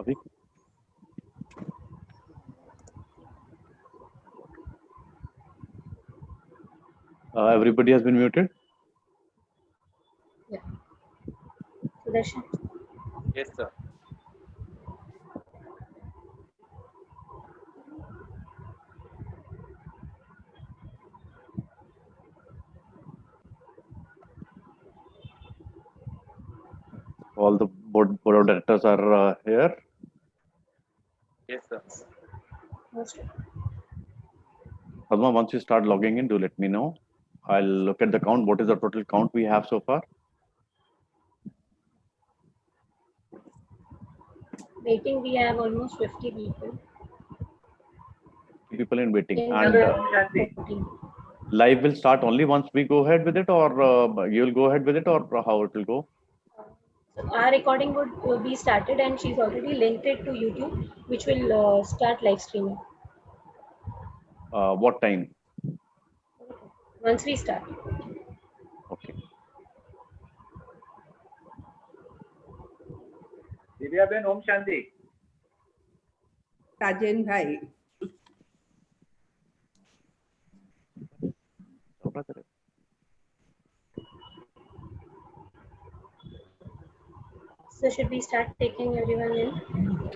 Abhi? Everybody has been muted? Yeah. Sudarshan. Yes, sir. All the board of directors are here. Yes, sir. Most Padma, once you start logging in, do let me know. I'll look at the count. What is the total count we have so far? waiting, we have almost 50 people. People in waiting. In And Shanti. 14. live will start only once we go ahead with it, or you'll go ahead with it, or how it will go? So our recording would be started, and she's already linked it to YouTube, which will start live streaming What time? once we start. Okay. Divya Ben, Om Shanti. राजन भाई So should we start taking everyone in?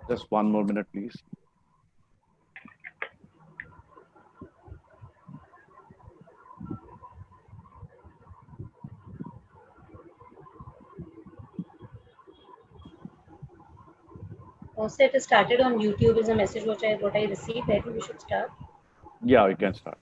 Just one more minute, please. Also, it is started on YouTube is a message what I received. I think we should start. Yeah, we can start.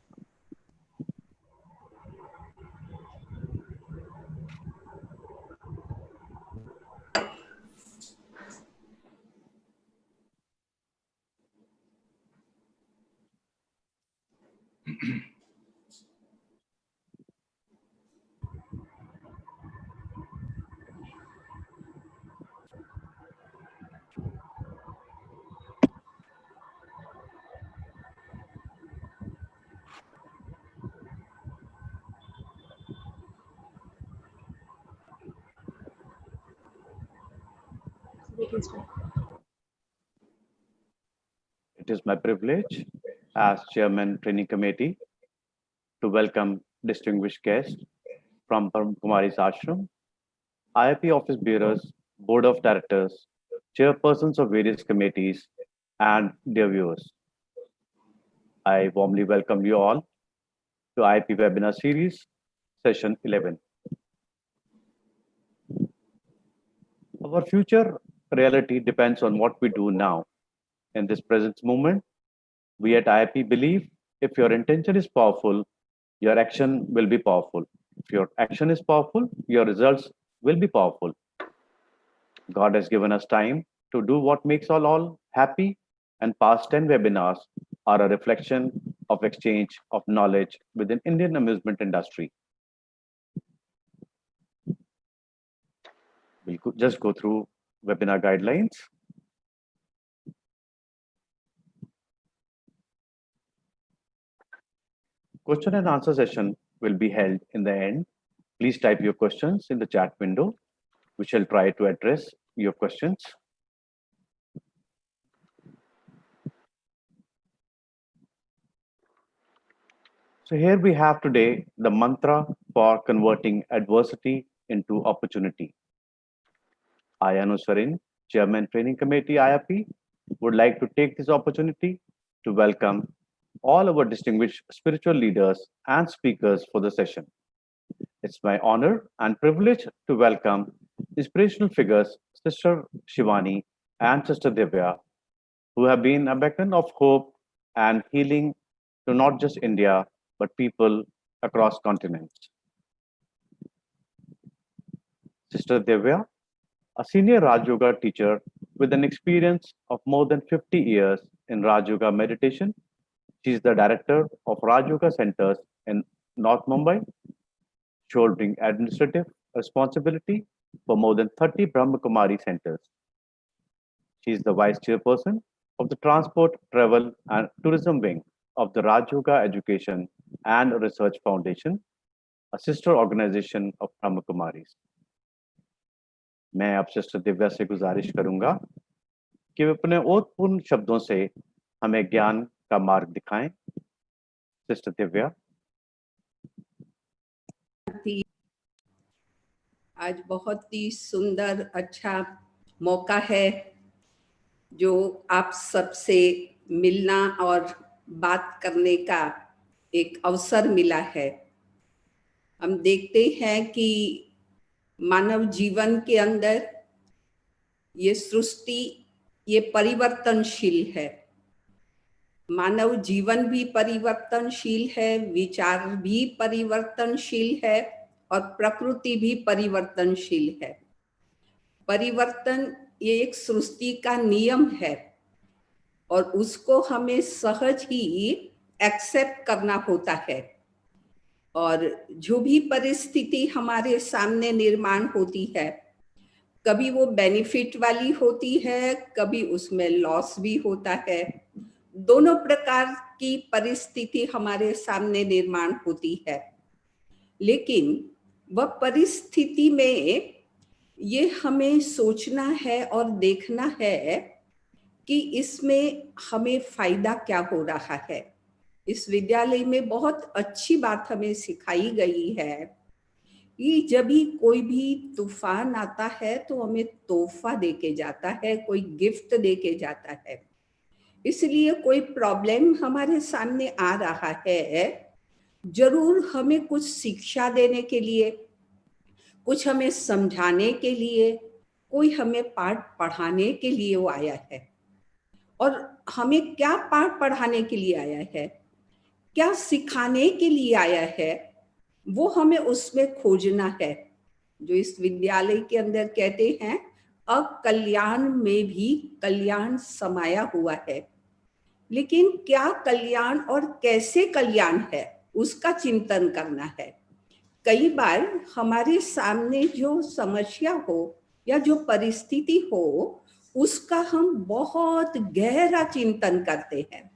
So we can start. It is my privilege as Chairman Training Committee to welcome distinguished guests from Kumaris Ashram, IAAPI office bearers, board of directors, chairpersons of various committees, and dear viewers. I warmly welcome you all to IAAPI webinar series, session 11. Our future reality depends on what we do now. In this present moment, we at IAAPI believe if your intention is powerful, your action will be powerful. If your action is powerful, your results will be powerful. God has given us time to do what makes all happy, and past 10 webinars are a reflection of exchange of knowledge within Indian amusement industry. We'll just go through webinar guidelines. Question and answer session will be held in the end. Please type your questions in the chat window. We shall try to address your questions. So here we have today the mantra for converting adversity into opportunity. I, Anusarin, Chairman Training Committee IAAPI, would like to take this opportunity to welcome all our distinguished spiritual leaders and speakers for the session. It's my honor and privilege to welcome inspirational figures, Sister Shivani and Sister Divya, who have been a beacon of hope and healing to not just India, but people across continents. Sister Divya, a senior Raj Yoga teacher with an experience of more than 50 years in Raj Yoga meditation. She is the director of Raj Yoga centers in North Mumbai, shouldering administrative responsibility for more than 30 Brahma Kumari centers. She is the vice chairperson of the Transport, Travel and Tourism Wing of the Raj Yoga Education and Research Foundation, a sister organization of Brahma Kumaris. मैं अब sister Divya से गुजारिश करूंगा कि वे अपने ओतपूर्ण शब्दों से हमें ज्ञान का मार्ग दिखाएं। सिस्टर दिव्या। आज बहुत ही सुंदर अच्छा मौका है जो आप सबसे मिलना और बात करने का एक अवसर मिला है। हम देखते हैं कि मानव जीवन के अंदर ये सृष्टि ये परिवर्तनशील है। मानव जीवन भी परिवर्तनशील है, विचार भी परिवर्तनशील है और प्रकृति भी परिवर्तनशील है। परिवर्तन ये एक सृष्टि का नियम है और उसको हमें सहज ही एक्सेप्ट करना होता है। और जो भी परिस्थिति हमारे सामने निर्माण होती है, कभी वो बेनिफिट वाली होती है, कभी उसमें लॉस भी होता है। दोनों प्रकार की परिस्थिति हमारे सामने निर्माण होती है, लेकिन वह परिस्थिति में ये हमें सोचना है और देखना है कि इसमें हमें फायदा क्या हो रहा है। इस विद्यालय में बहुत अच्छी बात हमें सिखाई गई है कि जब भी कोई भी तूफान आता है तो हमें तोहफा देके जाता है, कोई गिफ्ट देके जाता है। इसलिए कोई प्रॉब्लम हमारे सामने आ रहा है, जरूर हमें कुछ शिक्षा देने के लिए, कुछ हमें समझाने के लिए, कोई हमें पाठ पढ़ाने के लिए वो आया है। और हमें क्या पाठ पढ़ाने के लिए आया है, क्या सिखाने के लिए आया है, वो हमें उसमें खोजना है। जो इस विद्यालय के अंदर कहते हैं, अकल्याण में भी कल्याण समाया हुआ है। लेकिन क्या कल्याण और कैसे कल्याण है, उसका चिंतन करना है। कई बार हमारे सामने जो समस्या हो या जो परिस्थिति हो, उसका हम बहुत गहरा चिंतन करते हैं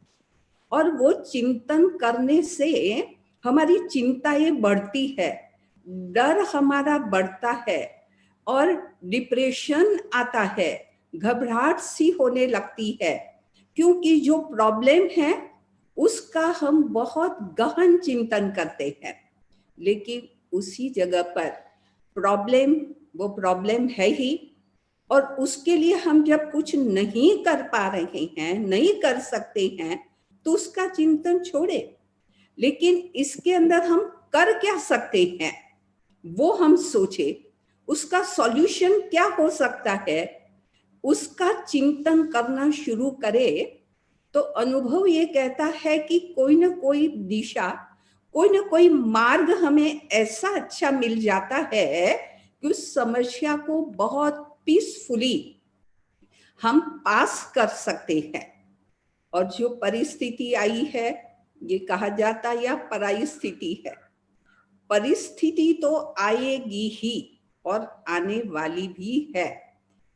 और वो चिंतन करने से हमारी चिंताएं बढ़ती है, डर हमारा बढ़ता है और डिप्रेशन आता है, घबराहट सी होने लगती है, क्योंकि जो प्रॉब्लम है उसका हम बहुत गहन चिंतन करते हैं। लेकिन उसी जगह पर प्रॉब्लम वो प्रॉब्लम है ही, और उसके लिए हम जब कुछ नहीं कर पा रहे हैं, नहीं कर सकते हैं, तो उसका चिंतन छोड़े। लेकिन इसके अंदर हम कर क्या सकते हैं वो हम सोचे, उसका सॉल्यूशन क्या हो सकता है उसका चिंतन करना शुरू करें, तो अनुभव ये कहता है कि कोई ना कोई दिशा, कोई ना कोई मार्ग हमें ऐसा अच्छा मिल जाता है कि उस समस्या को बहुत पीसफुली हम पास कर सकते हैं। और जो परिस्थिति आई है, ये कहा जाता या पराई स्थिति है। परिस्थिति तो आएगी ही और आने वाली भी है,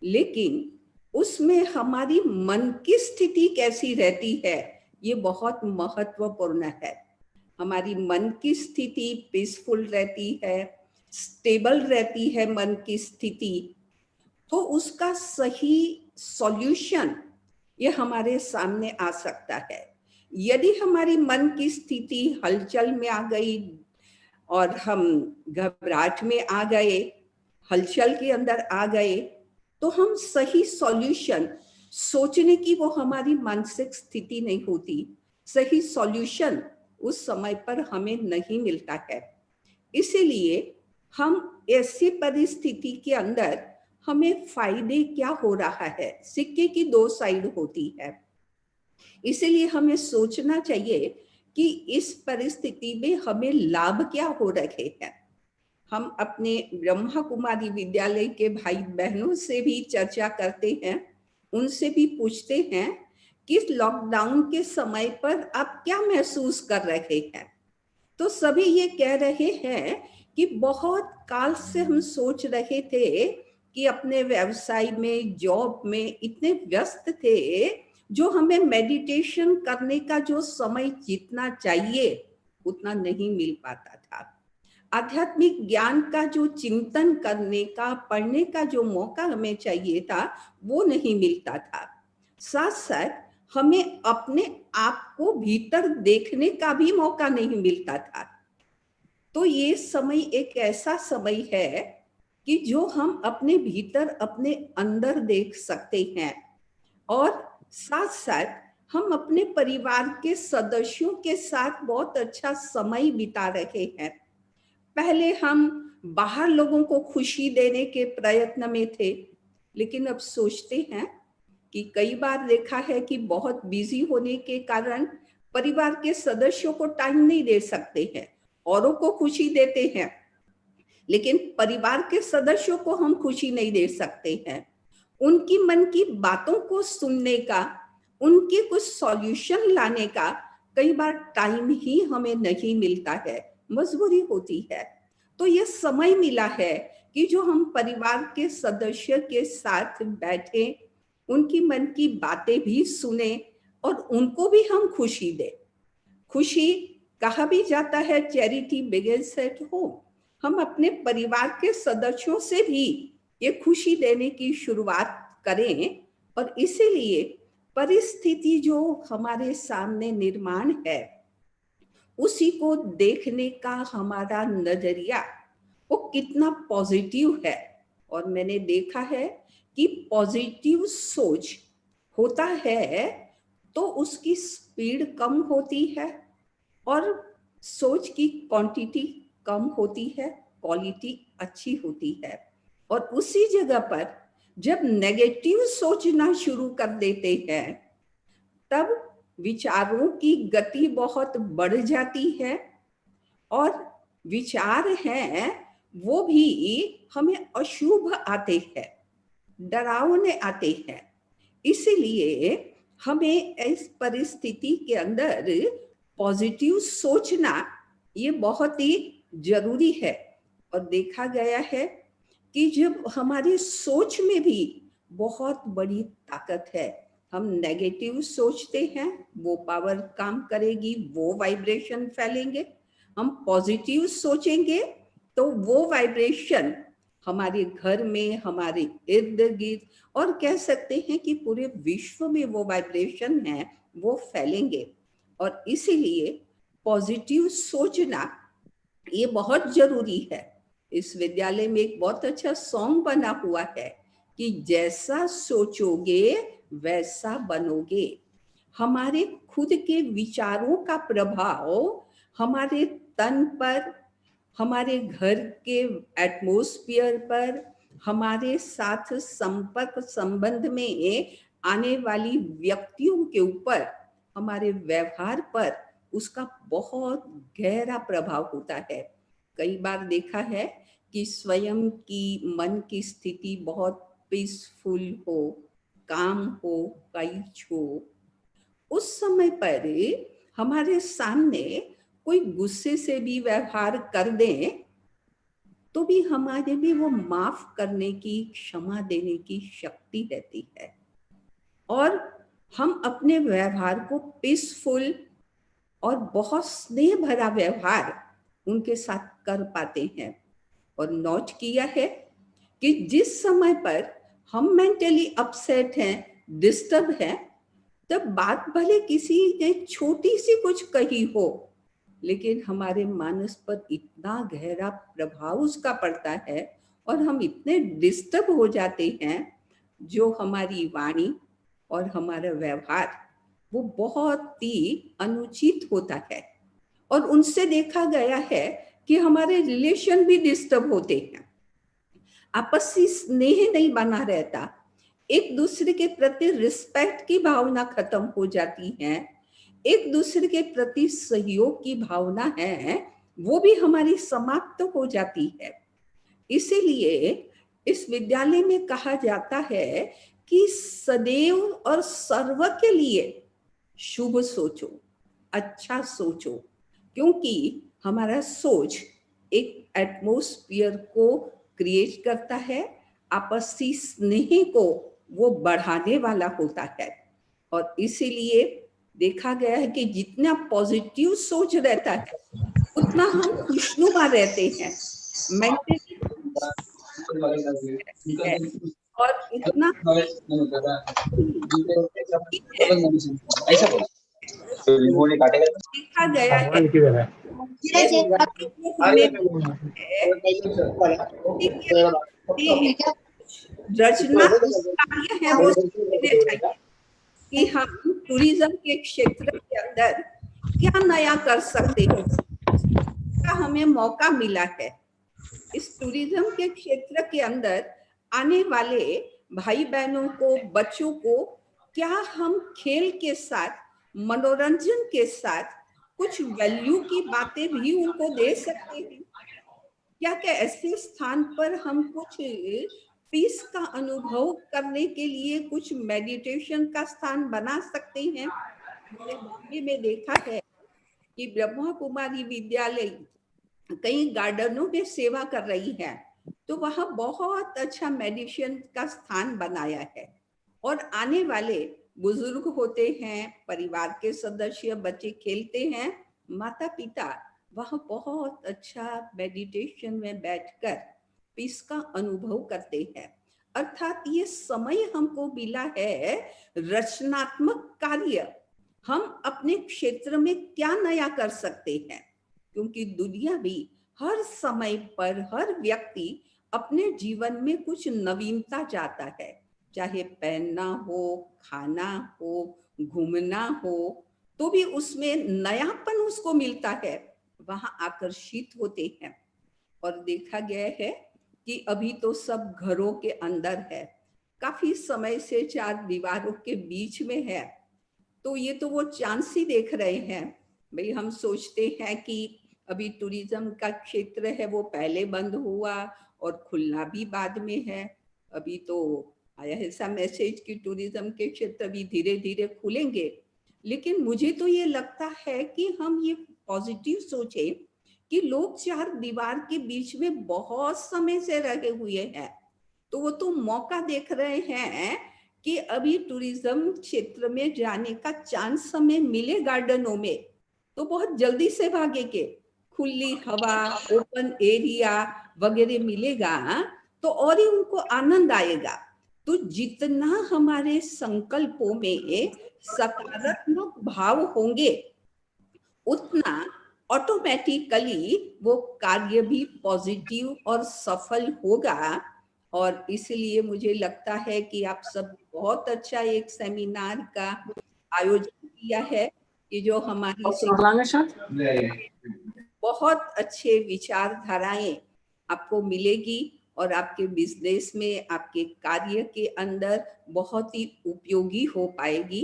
लेकिन उसमें हमारी मन की स्थिति कैसी रहती है, ये बहुत महत्वपूर्ण है। हमारी मन की स्थिति पीसफुल रहती है, स्टेबल रहती है मन की स्थिति, तो उसका सही सॉल्यूशन ये हमारे सामने आ सकता है। यदि हमारी मन की स्थिति हलचल में आ गई और हम घबराहट में आ गए, हलचल के अंदर आ गए, तो हम सही सॉल्यूशन सोचने की वो हमारी मानसिक स्थिति नहीं होती, सही सॉल्यूशन उस समय पर हमें नहीं मिलता है। इसीलिए हम ऐसी परिस्थिति के अंदर हमें फायदे क्या हो रहा है, सिक्के की दो साइड होती है। इसीलिए हमें सोचना चाहिए कि इस परिस्थिति में हमें लाभ क्या हो रहे हैं। हम अपने ब्रह्मा कुमारी विद्यालय के भाई बहनों से भी चर्चा करते हैं, उनसे भी पूछते हैं कि लॉकडाउन के समय पर आप क्या महसूस कर रहे हैं। तो सभी ये कह रहे हैं कि बहुत काल से हम सोच रहे थे कि अपने व्यवसाय में, जॉब में इतने व्यस्त थे, जो हमें मेडिटेशन करने का जो समय जितना चाहिए उतना नहीं मिल पाता था। आध्यात्मिक ज्ञान का जो चिंतन करने का, पढ़ने का जो मौका हमें चाहिए था, वो नहीं मिलता था। साथ साथ हमें अपने आप को भीतर देखने का भी मौका नहीं मिलता था। तो ये समय एक ऐसा समय है कि जो हम अपने भीतर, अपने अंदर देख सकते हैं, और साथ साथ हम अपने परिवार के सदस्यों के साथ बहुत अच्छा समय बिता रहे हैं। पहले हम बाहर लोगों को खुशी देने के प्रयत्न में थे, लेकिन अब सोचते हैं कि कई बार देखा है कि बहुत बिजी होने के कारण परिवार के सदस्यों को टाइम नहीं दे सकते हैं। औरों को खुशी देते हैं, लेकिन परिवार के सदस्यों को हम खुशी नहीं दे सकते हैं। उनकी मन की बातों को सुनने का, उनके कुछ सॉल्यूशन लाने का कई बार टाइम ही हमें नहीं मिलता है, मजबूरी होती है। तो ये समय मिला है कि जो हम परिवार के सदस्य के साथ बैठे, उनकी मन की बातें भी सुने और उनको भी हम खुशी दें। खुशी, कहा भी जाता है चैरिटी बिगिंस एट होम। हम अपने परिवार के सदस्यों से भी ये खुशी देने की शुरुआत करें, और इसीलिए परिस्थिति जो हमारे सामने निर्माण है, उसी को देखने का हमारा नजरिया वो कितना पॉजिटिव है। और मैंने देखा है कि पॉजिटिव सोच होता है तो उसकी स्पीड कम होती है, और सोच की क्वांटिटी कम होती है, क्वालिटी अच्छी होती है। और उसी जगह पर जब नेगेटिव सोचना शुरू कर देते हैं, तब विचारों की गति बहुत बढ़ जाती है, और विचार हैं वो भी हमें अशुभ आते हैं, डरावने आते हैं। इसीलिए हमें इस परिस्थिति के अंदर पॉजिटिव सोचना ये बहुत ही जरूरी है। और देखा गया है कि जब हमारी सोच में भी बहुत बड़ी ताकत है। हम नेगेटिव सोचते हैं, वो पावर काम करेगी, वो वाइब्रेशन फैलेंगे। हम पॉजिटिव सोचेंगे तो वो वाइब्रेशन हमारे घर में, हमारे इर्द गिर्द, और कह सकते हैं कि पूरे विश्व में वो वाइब्रेशन है, वो फैलेंगे। और इसीलिए पॉजिटिव सोचना ये बहुत जरूरी है। इस विद्यालय में एक बहुत अच्छा सॉन्ग बना हुआ है कि जैसा सोचोगे वैसा बनोगे। हमारे खुद के विचारों का प्रभाव हमारे तन पर, हमारे घर के एटमॉस्फेयर पर, हमारे साथ संपर्क संबंध में आने वाली व्यक्तियों के ऊपर, हमारे व्यवहार पर उसका बहुत गहरा प्रभाव होता है। कई बार देखा है कि स्वयं की मन की स्थिति बहुत पीसफुल हो, काम हो, काइज हो, उस समय पर हमारे सामने कोई गुस्से से भी व्यवहार कर दें तो भी हमारे भी वो माफ करने की, क्षमा देने की शक्ति रहती है, और हम अपने व्यवहार को पीसफुल और बहुत स्नेह भरा व्यवहार उनके साथ कर पाते हैं। और नोट किया है कि जिस समय पर हम मेंटली अपसेट हैं, डिस्टर्ब हैं, तब बात भले किसी ने छोटी सी कुछ कही हो, लेकिन हमारे मानस पर इतना गहरा प्रभाव उसका पड़ता है, और हम इतने डिस्टर्ब हो जाते हैं, जो हमारी वाणी और हमारा व्यवहार वो बहुत ही अनुचित होता है। और उनसे देखा गया है कि हमारे रिलेशन भी डिस्टर्ब होते हैं, आपसी स्नेह नहीं बना रहता, एक दूसरे के प्रति रिस्पेक्ट की भावना खत्म हो जाती है, एक दूसरे के प्रति सहयोग की भावना है वो भी हमारी समाप्त हो जाती है। इसीलिए इस विद्यालय में कहा जाता है कि सदैव और सर्व के लिए शुभ सोचो, अच्छा सोचो, क्योंकि हमारा सोच एक एटमॉस्फेयर को क्रिएट करता है, आपसी स्नेह को वो बढ़ाने वाला होता है। और इसीलिए देखा गया है कि जितना पॉजिटिव सोच रहता है, उतना उतना हम खुशनुमा रहते हैं, मेंटली और उतना देखा गया है कि हमें रचना कार्य है वो सोचने चाहिए कि हम टूरिज्म के क्षेत्र के अंदर क्या नया कर सकते हैं, क्या हमें मौका मिला है। इस टूरिज्म के क्षेत्र के अंदर आने वाले भाई बहनों को, बच्चों को क्या हम खेल के साथ, मनोरंजन के साथ कुछ वैल्यू की बातें भी उनको दे सकते हैं? क्या क्या ऐसे स्थान पर हम कुछ पीस का अनुभव करने के लिए कुछ मेडिटेशन का स्थान बना सकते हैं? मैंने बॉम्बे में देखा है कि ब्रह्मा कुमारी विद्यालय कई गार्डनों में सेवा कर रही है, तो वहां बहुत अच्छा मेडिटेशन का स्थान बनाया है। और आने वाले बुजुर्ग होते हैं, परिवार के सदस्य, बच्चे खेलते हैं, माता पिता वहां बहुत अच्छा मेडिटेशन में बैठकर पीस का अनुभव करते हैं। अर्थात ये समय हमको मिला है रचनात्मक कार्य, हम अपने क्षेत्र में क्या नया कर सकते हैं, क्योंकि दुनिया भी हर समय पर हर व्यक्ति अपने जीवन में कुछ नवीनता चाहता है, चाहे पहनना हो, खाना हो, घूमना हो, तो भी उसमें नयापन उसको मिलता है, वहां आकर्षित होते हैं। और देखा गया है कि अभी तो सब घरों के अंदर है, काफी समय से चार दीवारों के बीच में है, तो ये तो वो चांस ही देख रहे हैं। भाई हम सोचते हैं कि अभी टूरिज्म का क्षेत्र है वो पहले बंद हुआ और खुलना भी बाद में है। अभी तो आया है ऐसा मैसेज कि टूरिज्म के क्षेत्र भी धीरे धीरे खुलेंगे, लेकिन मुझे तो ये लगता है कि हम ये पॉजिटिव सोचें कि लोग चार दीवार के बीच में बहुत समय से रहे हुए हैं, तो वो तो मौका देख रहे हैं कि अभी टूरिज्म क्षेत्र में जाने का चांस हमें मिले गार्डनों में, तो बहुत जल्दी से भागेंगे। खुली हवा, ओपन एरिया वगैरह मिलेगा तो और ही उनको आनंद आएगा। तो जितना हमारे संकल्पों में सकारात्मक भाव होंगे, उतना ऑटोमेटिकली वो कार्य भी पॉजिटिव और सफल होगा। और इसलिए मुझे लगता है कि आप सब बहुत अच्छा एक सेमिनार का आयोजन किया है कि जो हमारी बहुत अच्छे विचारधाराएं आपको मिलेगी और आपके बिजनेस में, आपके कार्य के अंदर बहुत ही उपयोगी हो पाएगी।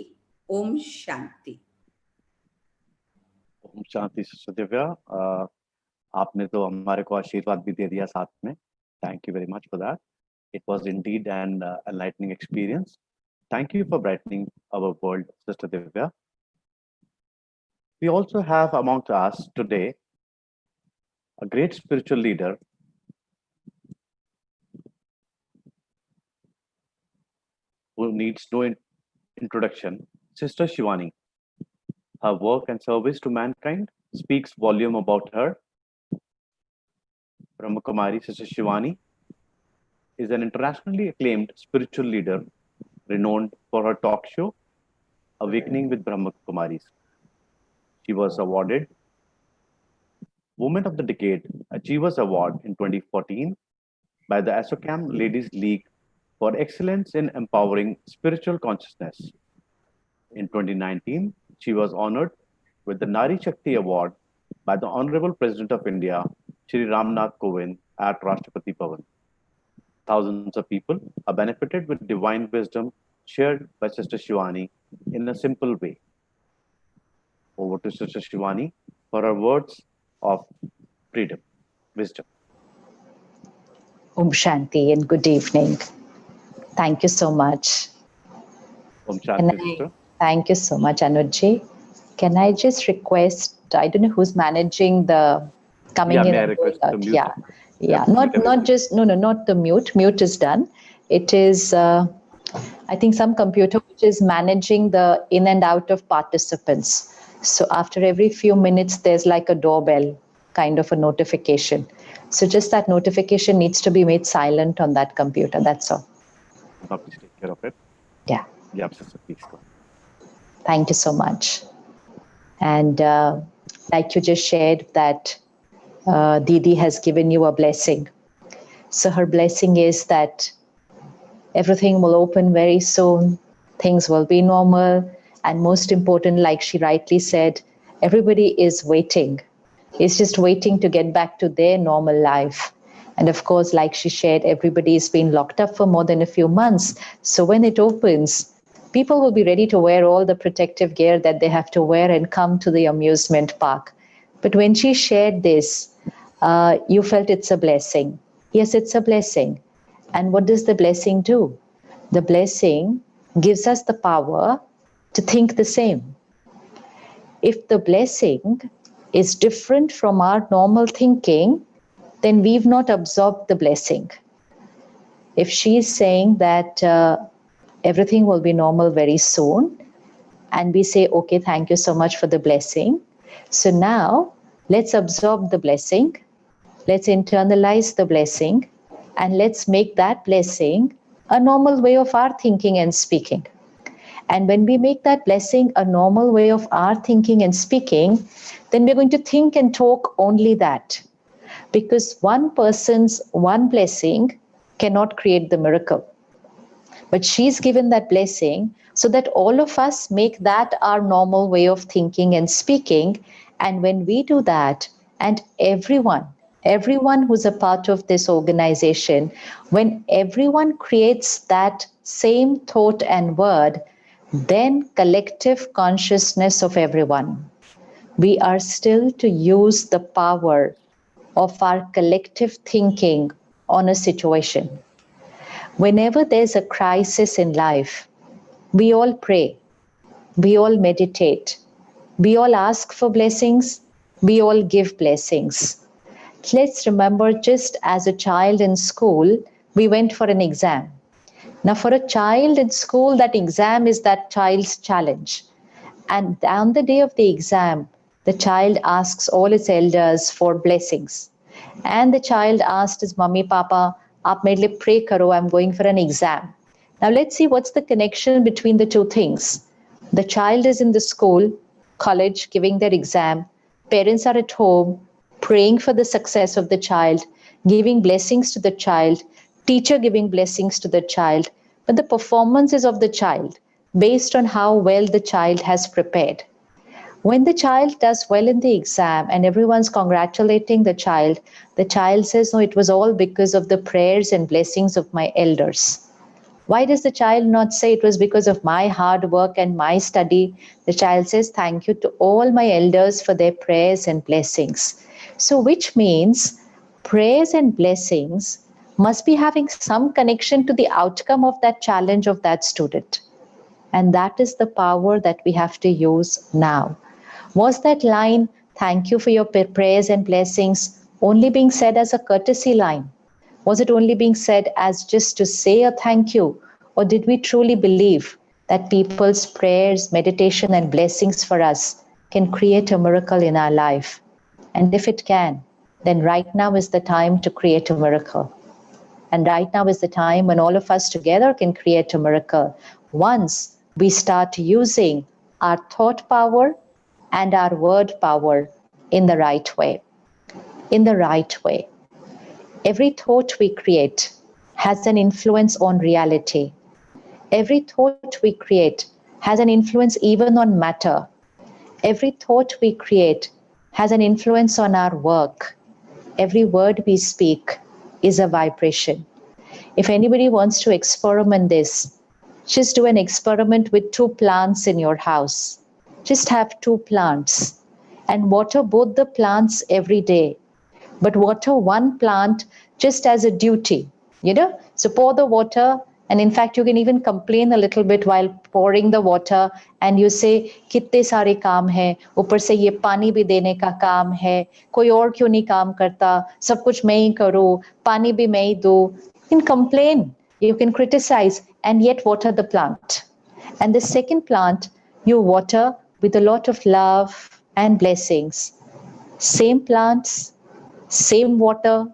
ओम शांति। ओम शांति सिस्टर दिव्या। आपने तो हमारे को आशीर्वाद भी दे दिया साथ में। Thank you very much for that. It was indeed an enlightening experience. Thank you for brightening our world, Sister Divya. We also have among us today a great spiritual leader who needs no introduction, Sister Shivani. Her work and service to mankind speaks volume about her. Brahma Kumaris, Sister Shivani is an internationally acclaimed spiritual leader renowned for her talk show, Awakening with Brahma Kumaris. She was awarded Woman of the Decade Achievers Award in 2014 by the ASSOCHAM Ladies League for excellence in empowering spiritual consciousness. In 2019, she was honored with the Nari Shakti Award by the Honorable President of India, Shri Ramnath Kovind, at Rashtrapati Bhavan. Thousands of people are benefited with divine wisdom shared by Sister Shivani in a simple way. Over to Sister Shivani for her words of freedom, wisdom. Om Shanti and good evening. Thank you so much. Om Shanti, Sister. Thank you so much, Anujji. Can I just request, I don't know who's managing the coming in. May I request the mute? Yeah. Not just, not the mute. Mute is done. It is, I think, some computer which is managing the in and out of participants. So after every few minutes, there's like a doorbell. kind of a notification. So just that notification needs to be made silent on that computer. That's all. Please take care of it. Yeah. Yeah, sister, please go. Thank you so much. And like you just shared that Didi has given you a blessing. So her blessing is that everything will open very soon. Things will be normal. And most important, like she rightly said, everybody is waiting. It's just waiting to get back to their normal life. And of course, like she shared, everybody's been locked up for more than a few months. So when it opens, people will be ready to wear all the protective gear that they have to wear and come to the amusement park. But when she shared this, you felt it's a blessing. Yes, it's a blessing. And what does the blessing do? The blessing gives us the power to think the same. If the blessing is different from our normal thinking, then we've not absorbed the blessing. If she's saying that everything will be normal very soon, and we say, okay, thank you so much for the blessing. So now let's absorb the blessing, let's internalize the blessing, and let's make that blessing a normal way of our thinking and speaking. And when we make that blessing a normal way of our thinking and speaking, then we're going to think and talk only that. Because one person's one blessing cannot create the miracle. But she's given that blessing so that all of us make that our normal way of thinking and speaking. And when we do that, and everyone who's a part of this organization, when everyone creates that same thought and word, then collective consciousness of everyone, we are still to use the power of our collective thinking on a situation. Whenever there's a crisis in life, we all pray, we all meditate, we all ask for blessings, we all give blessings. Let's remember, just as a child in school, we went for an exam. Now, for a child in school, that exam is that child's challenge. And on the day of the exam, the child asks all its elders for blessings. And the child asked his mummy, Papa, aap mere liye pray karo, I'm going for an exam. Now let's see what's the connection between the two things. The child is in the school, college, giving their exam. Parents are at home, praying for the success of the child, giving blessings to the child, teacher giving blessings to the child. But the performance is of the child, based on how well the child has prepared. When the child does well in the exam and everyone's congratulating the child says, no, it was all because of the prayers and blessings of my elders. Why does the child not say it was because of my hard work and my study? The child says, thank you to all my elders for their prayers and blessings. So which means prayers and blessings must be having some connection to the outcome of that challenge of that student. And that is the power that we have to use now. Was that line, thank you for your prayers and blessings, only being said as a courtesy line? Was it only being said as just to say a thank you? Or did we truly believe that people's prayers, meditation, and blessings for us can create a miracle in our life? And if it can, then right now is the time to create a miracle. And right now is the time when all of us together can create a miracle. Once we start using our thought power and our word power in the right way. In the right way. Every thought we create has an influence on reality. Every thought we create has an influence even on matter. Every thought we create has an influence on our work. Every word we speak is a vibration. If anybody wants to experiment this, just do an experiment with 2 plants in your house. Just have 2 plants and water both the plants every day. But water one plant just as a duty, So pour the water, and in fact, you can even complain a little bit while pouring the water, and you say, कितने सारे काम हैं, ऊपर से ये पानी भी देने का काम है, कोई और क्यों नहीं काम करता, सब कुछ मैं ही करूँ, पानी भी मैं ही दूँ. You can complain, you can criticize, and yet water the plant. And the second plant, you water with a lot of love and blessings. Same plants, same water,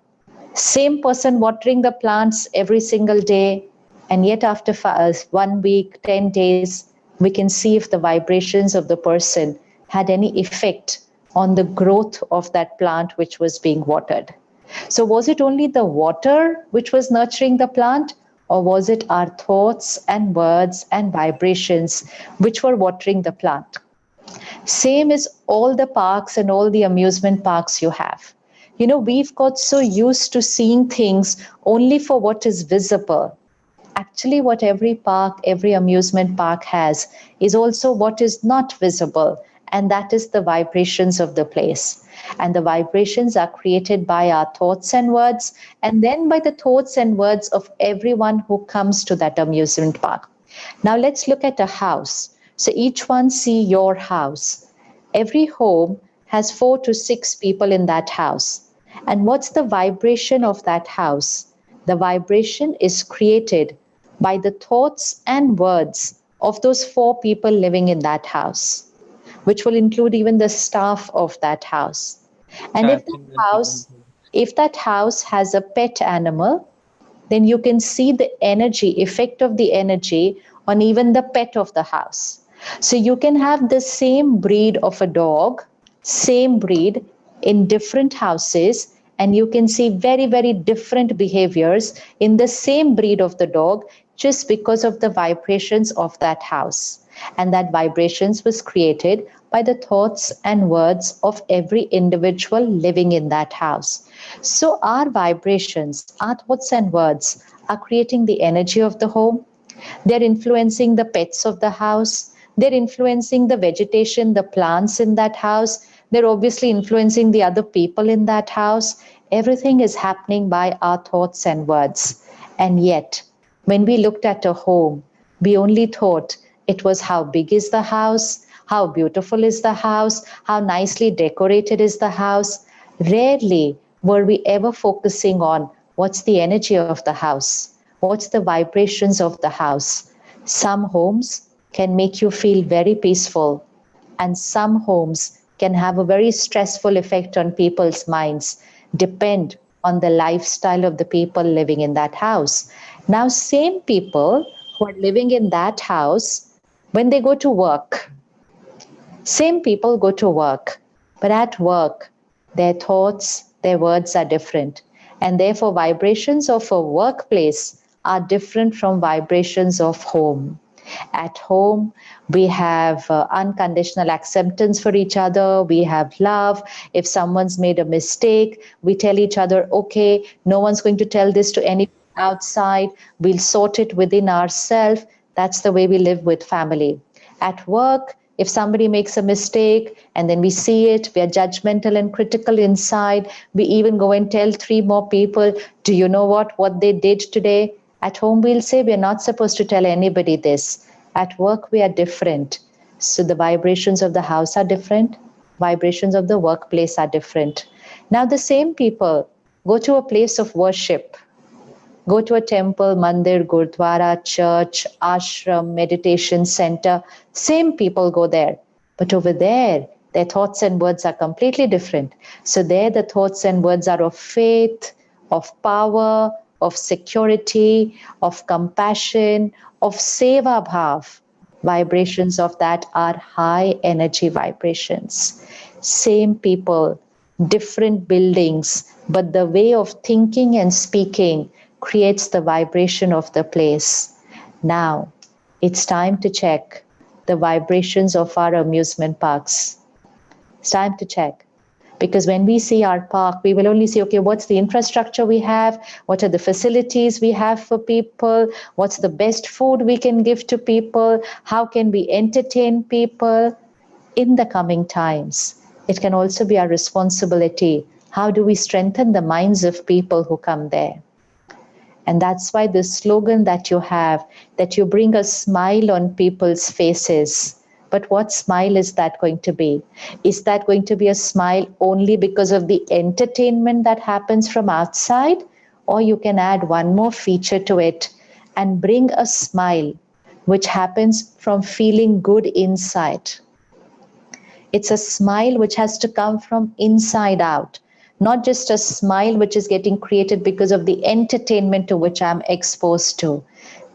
same person watering the plants every single day, and yet after 1 week, 10 days, we can see if the vibrations of the person had any effect on the growth of that plant which was being watered. So was it only the water which was nurturing the plant, or was it our thoughts and words and vibrations which were watering the plant? Same is all the parks and all the amusement parks you have. You know, we've got so used to seeing things only for what is visible. Actually, what every park, every amusement park has is also what is not visible, and that is the vibrations of the place. And the vibrations are created by our thoughts and words, and then by the thoughts and words of everyone who comes to that amusement park. Now, let's look at a house. So, each one see your house. Every home has 4 to 6 people in that house. And what's the vibration of that house? The vibration is created by the thoughts and words of those 4 people living in that house, which will include even the staff of that house. And if that house has a pet animal, then you can see the energy, effect of the energy on even the pet of the house. So you can have the same breed of a dog, same breed in different houses, and you can see very, very different behaviors in the same breed of the dog just because of the vibrations of that house. And that vibrations was created by the thoughts and words of every individual living in that house. So our vibrations, our thoughts and words are creating the energy of the home. They're influencing the pets of the house. They're influencing the vegetation, the plants in that house. They're obviously influencing the other people in that house. Everything is happening by our thoughts and words. And yet, when we looked at a home, we only thought it was how big is the house, how beautiful is the house, how nicely decorated is the house. Rarely were we ever focusing on what's the energy of the house, what's the vibrations of the house. Some homes can make you feel very peaceful, and some homes can have a very stressful effect on people's minds, depend on the lifestyle of the people living in that house. Now, same people who are living in that house, when they go to work, same people go to work, but at work, their thoughts, their words are different. And therefore, vibrations of a workplace are different from vibrations of home. At home, we have unconditional acceptance for each other. We have love. If someone's made a mistake, we tell each other, okay, no one's going to tell this to anyone outside. We'll sort it within ourselves. That's the way we live with family. At work, if somebody makes a mistake and then we see it, we are judgmental and critical inside. We even go and tell 3 more people, do you know what they did today? At home, we'll say we're not supposed to tell anybody this. At work, we are different. So the vibrations of the house are different. Vibrations of the workplace are different. Now, the same people go to a place of worship. Go to a temple, mandir, gurdwara, church, ashram, meditation center. Same people go there. But over there, their thoughts and words are completely different. So there, the thoughts and words are of faith, of power, of security, of compassion, of seva bhav. Vibrations of that are high energy vibrations. Same people, different buildings, but the way of thinking and speaking creates the vibration of the place. Now, it's time to check the vibrations of our amusement parks. It's time to check. Because when we see our park, we will only see, okay, what's the infrastructure we have? What are the facilities we have for people? What's the best food we can give to people? How can we entertain people? In the coming times, it can also be our responsibility. How do we strengthen the minds of people who come there? And that's why the slogan that you have, that you bring a smile on people's faces. But what smile is that going to be? Is that going to be a smile only because of the entertainment that happens from outside? Or you can add one more feature to it and bring a smile which happens from feeling good inside. It's a smile which has to come from inside out, not just a smile which is getting created because of the entertainment to which I'm exposed to.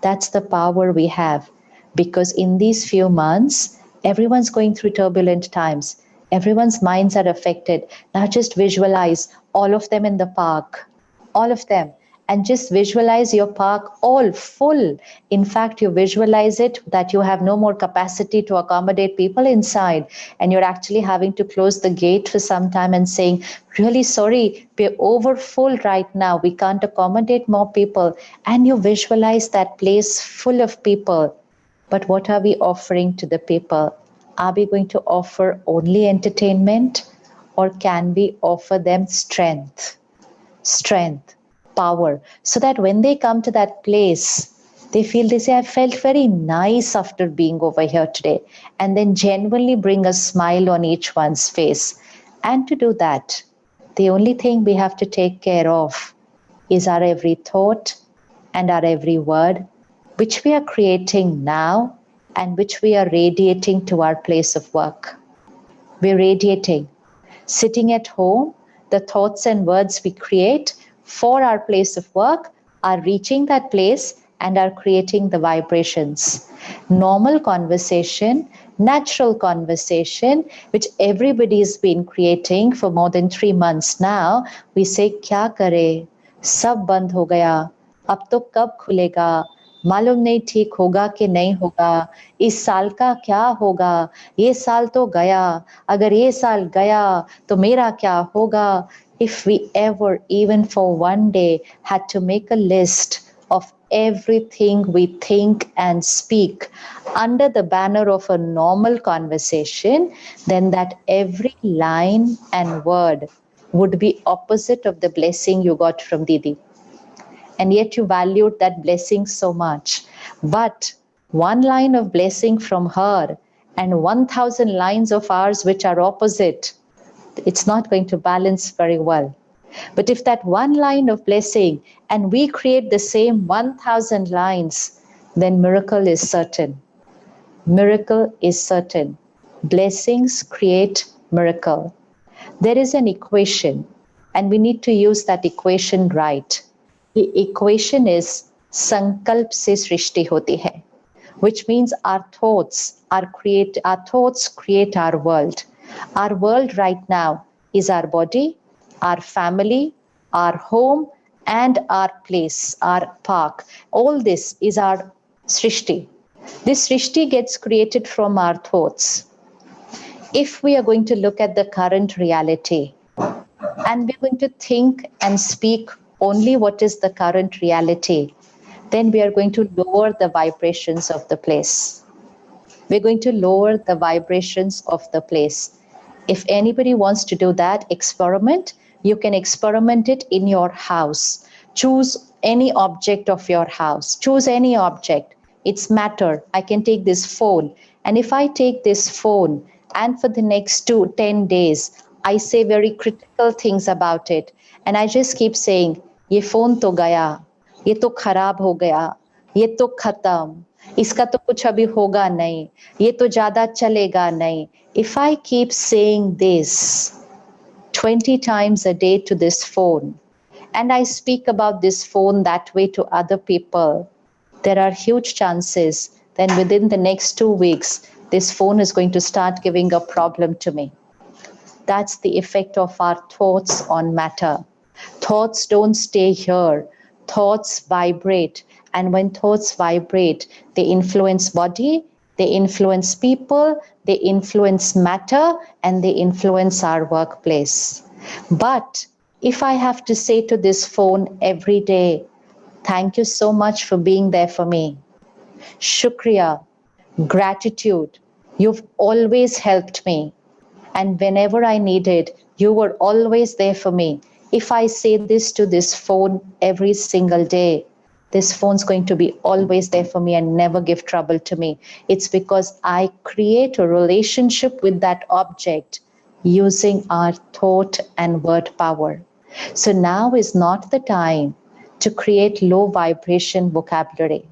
That's the power we have, because in these few months, everyone's going through turbulent times. Everyone's minds are affected. Now just visualize all of them in the park, all of them. And just visualize your park all full. In fact, you visualize it that you have no more capacity to accommodate people inside, and you're actually having to close the gate for some time and saying, really sorry, we're over full right now. We can't accommodate more people. And you visualize that place full of people. But what are we offering to the people? Are we going to offer only entertainment, or can we offer them strength, power, so that when they come to that place, they feel, they say, I felt very nice after being over here today, and then genuinely bring a smile on each one's face. And to do that, the only thing we have to take care of is our every thought and our every word, which we are creating now and which we are radiating to our place of work. We're radiating. Sitting at home, the thoughts and words we create for our place of work are reaching that place and are creating the vibrations. Normal conversation, natural conversation, which everybody's been creating for more than 3 months now, we say, kya kare? Sab band ho gaya. Ab to kab khulega? मालूम नहीं ठीक होगा कि नहीं होगा, इस साल का क्या होगा, ये साल तो गया, अगर ये साल गया तो मेरा क्या होगा. If we ever, even for one day, had to make a list of everything we think and speak under the banner of a normal conversation, then that every line and word would be opposite of the blessing you got from Didi. And yet you valued that blessing so much. But one line of blessing from her and 1,000 lines of ours which are opposite, it's not going to balance very well. But if that one line of blessing and we create the same 1,000 lines, then miracle is certain. Miracle is certain. Blessings create miracle. There is an equation, and we need to use that equation right. The equation is sankalp se srishti hoti hai, which means our thoughts create our world. Our world right now is our body, our family, our home, and our place, our park. All this is our srishti. This srishti gets created from our thoughts. If we are going to look at the current reality and we're going to think and speak only what is the current reality, then we are going to lower the vibrations of the place. We're going to lower the vibrations of the place. If anybody wants to do that experiment, you can experiment it in your house. Choose any object of your house. Choose any object. It's matter. I can take this phone. And if I take this phone and for the next 10 days, I say very critical things about it. And I just keep saying, ये phone तो गया, ये तो खराब हो गया, ये तो खत्म, इसका तो कुछ अभी होगा नहीं, ये तो ज्यादा चलेगा नहीं. If I keep saying this 20 times a day to this phone, and I speak about this phone that way to other people, there are huge chances that within the next 2 weeks, this phone is going to start giving a problem to me. That's the effect of our thoughts on matter. Thoughts don't stay here. Thoughts vibrate. And when thoughts vibrate, they influence body, they influence people, they influence matter, and they influence our workplace. But if I have to say to this phone every day, thank you so much for being there for me. Shukriya, gratitude, you've always helped me. And whenever I needed, you were always there for me. If I say this to this phone every single day, this phone's going to be always there for me and never give trouble to me. It's because I create a relationship with that object using our thought and word power. So now is not the time to create low vibration vocabulary.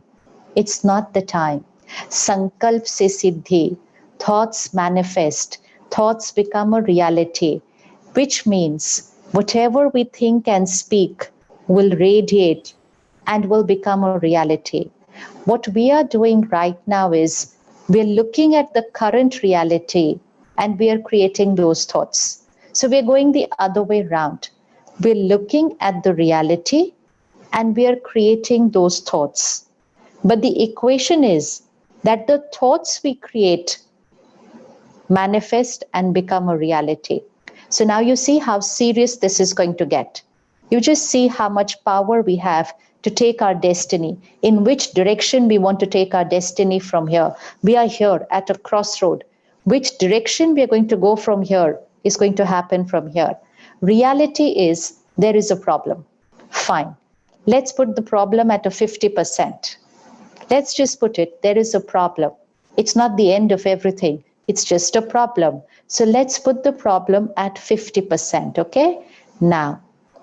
It's not the time. Sankalp se siddhi. Thoughts manifest. thoughts become a reality, which means whatever we think and speak will radiate and will become a reality. What we are doing right now is we're looking at the current reality and we are creating those thoughts. So we're going the other way around. We're looking at the reality and we are creating those thoughts. But the equation is that the thoughts we create manifest and become a reality. So now you see how serious this is going to get. You just see how much power we have to take our destiny, in which direction we want to take our destiny from here. We are here at a crossroad. Which direction we are going to go from here is going to happen from here. Reality is there is a problem. Fine. Let's put the problem at a 50%. Let's just put it, there is a problem. It's not the end of everything. It's just a problem. So let's put the problem at 50%, okay? Now,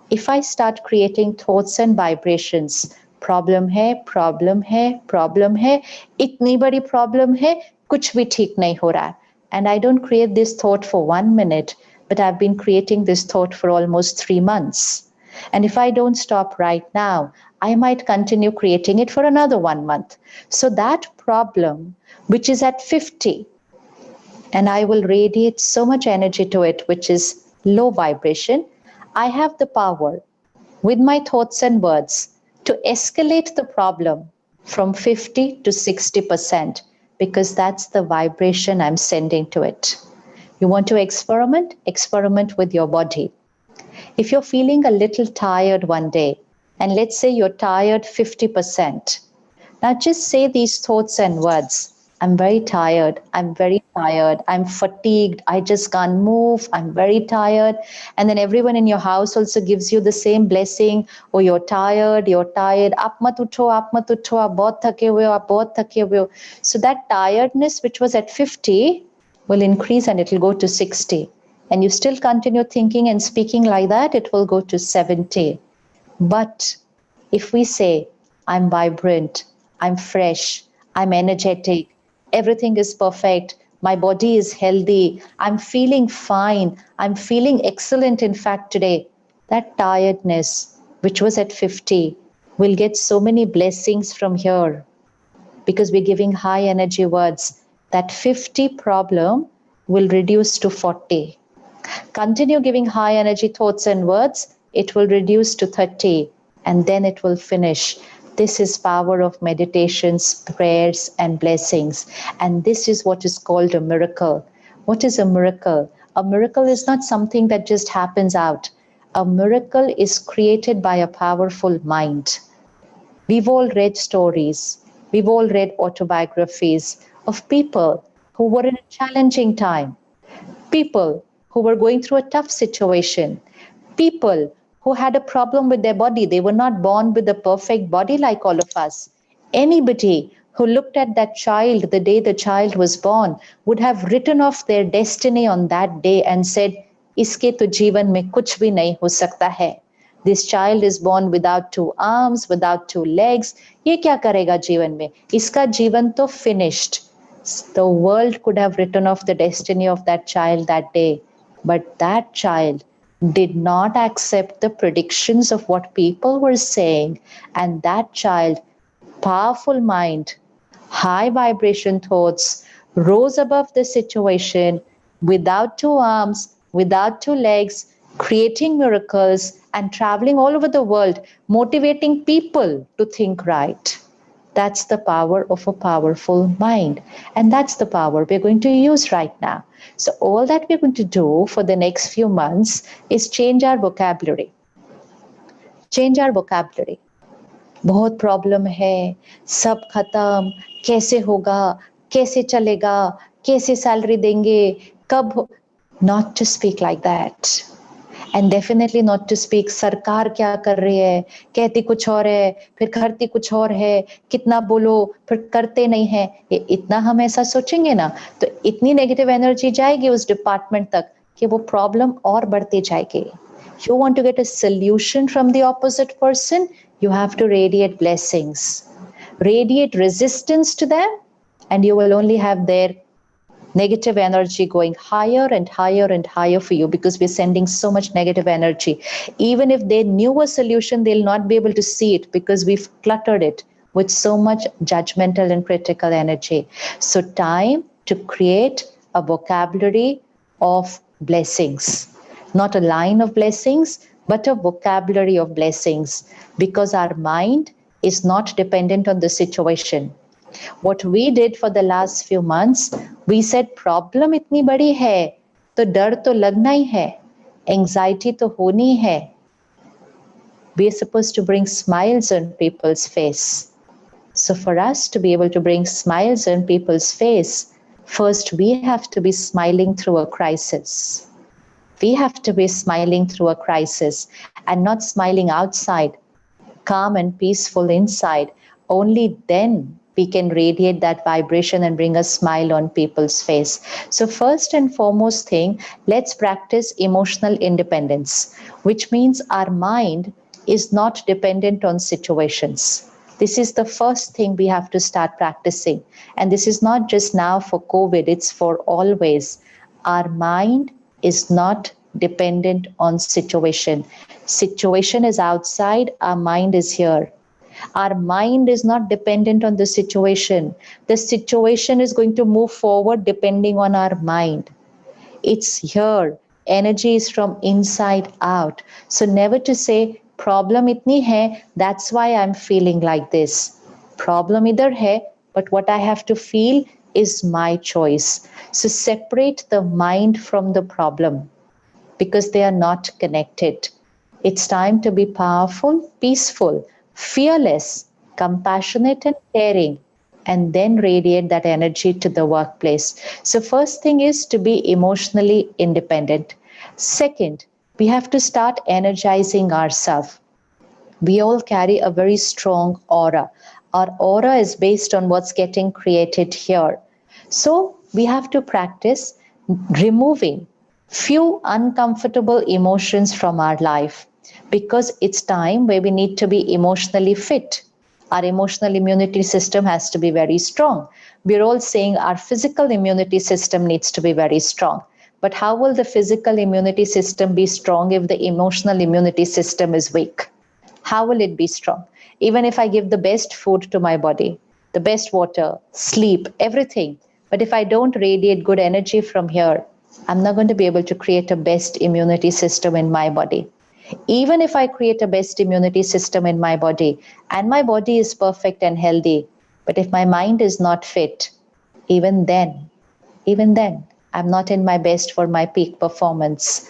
if I start creating thoughts and vibrations, problem hai, problem hai, problem hai, itni badi problem hai, kuch bhi theek nahi ho raha. And I don't create this thought for 1 minute, but I've been creating this thought for almost 3 months. And if I don't stop right now, I might continue creating it for another 1 month. So that problem, which is at 50, and I will radiate so much energy to it, which is low vibration, I have the power with my thoughts and words to escalate the problem from 50 to 60% because that's the vibration I'm sending to it. You want to experiment? Experiment with your body. If you're feeling a little tired one day, and let's say you're tired 50%, now just say these thoughts and words. I'm very tired. I'm very tired. I'm fatigued. I just can't move. I'm very tired. And then everyone in your house also gives you the same blessing. Oh, you're tired. You're tired. Aap mat utho, aap mat utho. Aap bahut thake hue ho, aap bahut thake hue ho. So that tiredness, which was at 50, will increase and it will go to 60. And you still continue thinking and speaking like that, it will go to 70. But if we say, I'm vibrant, I'm fresh, I'm energetic, everything is perfect, my body is healthy, I'm feeling fine, I'm feeling excellent in fact today, that tiredness, which was at 50, will get so many blessings from here because we're giving high energy words. That 50 problem will reduce to 40. Continue giving high energy thoughts and words, it will reduce to 30 and then it will finish. This is power of meditations, prayers and blessings. And this is what is called a miracle. What is a miracle? A miracle is not something that just happens out. A miracle is created by a powerful mind. We've all read stories. We've all read autobiographies of people who were in a challenging time. People who were going through a tough situation, people who had a problem with their body. They were not born with a perfect body like all of us. Anybody who looked at that child the day the child was born would have written off their destiny on that day and said, "Iske to जीवन में कुछ भी नहीं हो सकता है." This child is born without 2 arms, without 2 legs. ये क्या करेगा जीवन में? इसका जीवन तो finished. The world could have written off the destiny of that child that day. But that child did not accept the predictions of what people were saying. And that child, powerful mind, high vibration thoughts, rose above the situation without 2 arms, without 2 legs, creating miracles and traveling all over the world, motivating people to think right. That's the power of a powerful mind. And that's the power we're going to use right now. So all that we're going to do for the next few months is change our vocabulary. Change our vocabulary. बहुत problem है, सब खत्म, कैसे होगा, कैसे चलेगा, कैसे salary देंगे, कब? Not to speak like that. And definitely not to speak सरकार क्या कर रही है, कहती कुछ और है, फिर करती कुछ और है, कितना बोलो, फिर करते नहीं है. ये इतना हम ऐसा सोचेंगे ना, तो इतनी नेगेटिव एनर्जी जाएगी उस डिपार्टमेंट तक कि वो प्रॉब्लम और बढ़ती जाएगी. You want to get a solution from the opposite person, you have to radiate blessings. Radiate resistance to them, and you will only have their Negative energy going higher and higher and higher for you because we're sending so much negative energy. Even if they knew a solution, they'll not be able to see it because we've cluttered it with so much judgmental and critical energy. So time to create a vocabulary of blessings, not a line of blessings, but a vocabulary of blessings, because our mind is not dependent on the situation. What we did for the last few months, we said problem इतनी बड़ी है तो डर तो लगना ही है, anxiety तो होनी है. We are supposed to bring smiles on people's face. So for us to be able to bring smiles on people's face, first we have to be smiling through a crisis. We have to be smiling through a crisis and not smiling outside, calm and peaceful inside. Only then we can radiate that vibration and bring a smile on people's face. So first and foremost thing, let's practice emotional independence, which means our mind is not dependent on situations. This is the first thing we have to start practicing. And this is not just now for COVID, it's for always. Our mind is not dependent on situation. Situation is outside, our mind is here. Our mind is not dependent on the situation. The situation is going to move forward depending on our mind. It's here. Energy is from inside out. So never to say, problem itni hai, that's why I'm feeling like this. Problem idhar hai, but what I have to feel is my choice. So separate the mind from the problem because they are not connected. It's time to be powerful, peaceful, fearless, compassionate and caring, and then radiate that energy to the workplace. So first thing is to be emotionally independent. Second, we have to start energizing ourselves. We all carry a very strong aura. Our aura is based on what's getting created here. So we have to practice removing few uncomfortable emotions from our life because it's time where we need to be emotionally fit. Our emotional immunity system has to be very strong. We're all saying our physical immunity system needs to be very strong. But how will the physical immunity system be strong if the emotional immunity system is weak? How will it be strong? Even if I give the best food to my body, the best water, sleep, everything, but if I don't radiate good energy from here, I'm not going to be able to create a best immunity system in my body. Even if I create a best immunity system in my body and my body is perfect and healthy, but if my mind is not fit, even then, I'm not in my best for my peak performance.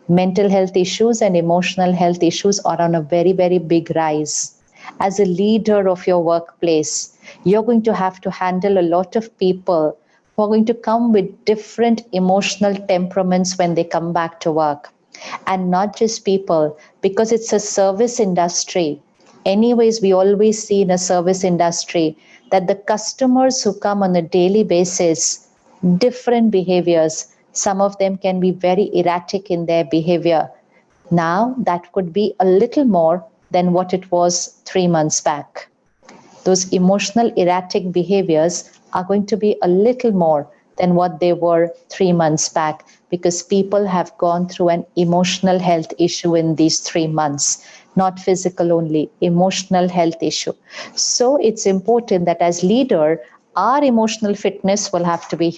Mental health issues and emotional health issues are on a very, very big rise. As a leader of your workplace, you're going to have to handle a lot of people who are going to come with different emotional temperaments when they come back to work. And not just people, because it's a service industry. Anyways, we always see in a service industry that the customers who come on a daily basis, different behaviors, some of them can be very erratic in their behavior. Now, that could be a little more than what it was 3 months back. Those emotional erratic behaviors are going to be a little more than what they were 3 months back because people have gone through an emotional health issue in these 3 months, not physical only, emotional health issue. So it's important that as leader, our emotional fitness will have to be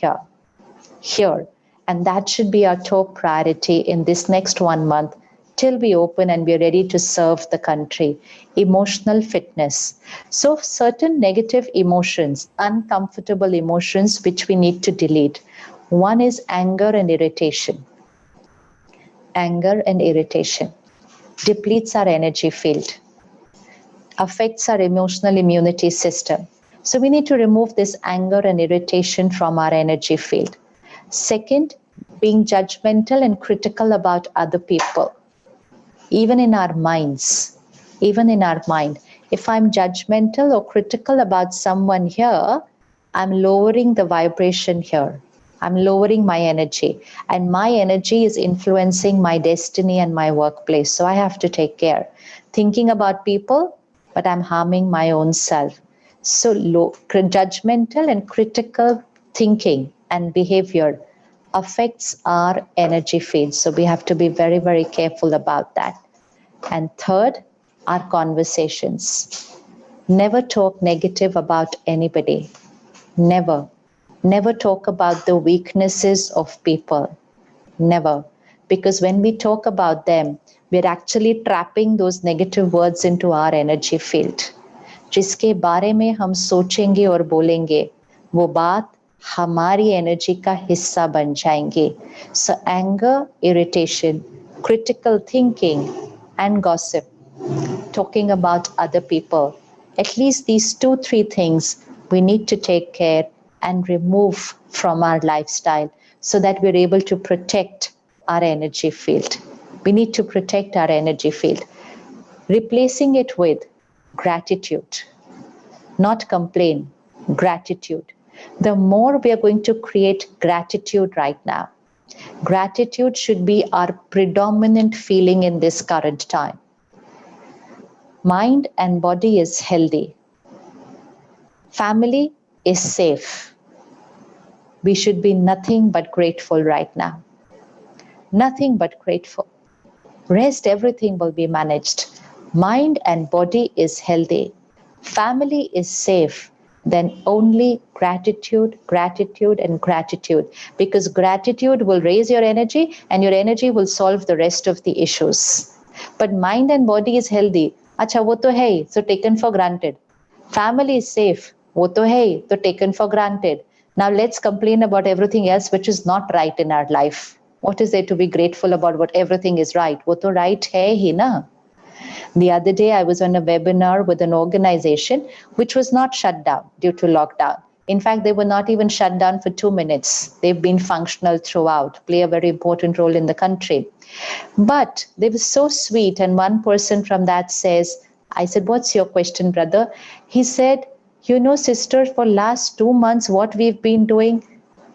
here. And that should be our top priority in this next 1 month till we open and we're ready to serve the country. Emotional fitness. So certain negative emotions, uncomfortable emotions, which we need to delete. One is anger and irritation. Anger and irritation depletes our energy field, affects our emotional immunity system. So we need to remove this anger and irritation from our energy field. Second, being judgmental and critical about other people. Even in our minds, even in our mind. If I'm judgmental or critical about someone here, I'm lowering the vibration here. I'm lowering my energy. And my energy is influencing my destiny and my workplace. So I have to take care. Thinking about people, but I'm harming my own self. So judgmental and critical thinking and behavior affects our energy field. So we have to be very, very careful about that. And third, our conversations. Never talk negative about anybody. Never. Never talk about the weaknesses of people. Never. Because when we talk about them, we're actually trapping those negative words into our energy field. जिसके बारे में हम सोचेंगे और बोलेंगे, वो बात हमारी एनर्जी का हिस्सा बन जाएंगे. So anger, irritation, critical thinking, and gossip, talking about other people. At least these 2-3 things we need to take care and remove from our lifestyle so that we're able to protect our energy field. We need to protect our energy field. Replacing it with gratitude, not complain, gratitude. The more we are going to create gratitude right now, gratitude should be our predominant feeling in this current time. Mind and body is healthy. Family is safe. We should be nothing but grateful right now. Nothing but grateful. Rest, everything will be managed. Mind and body is healthy. Family is safe. Then only gratitude, gratitude, and gratitude. Because gratitude will raise your energy and your energy will solve the rest of the issues. But mind and body is healthy. Acha, wo to hai, so taken for granted. Family is safe. Wo to hai, so taken for granted. Now let's complain about everything else which is not right in our life. What is there to be grateful about? What everything is right? Wo to right hai hi na. The other day, I was on a webinar with an organization which was not shut down due to lockdown. In fact, they were not even shut down for 2 minutes. They've been functional throughout, play a very important role in the country. But they were so sweet. And one person from that says, I said, what's your question, brother? He said, you know, sister, for last 2 months, what we've been doing,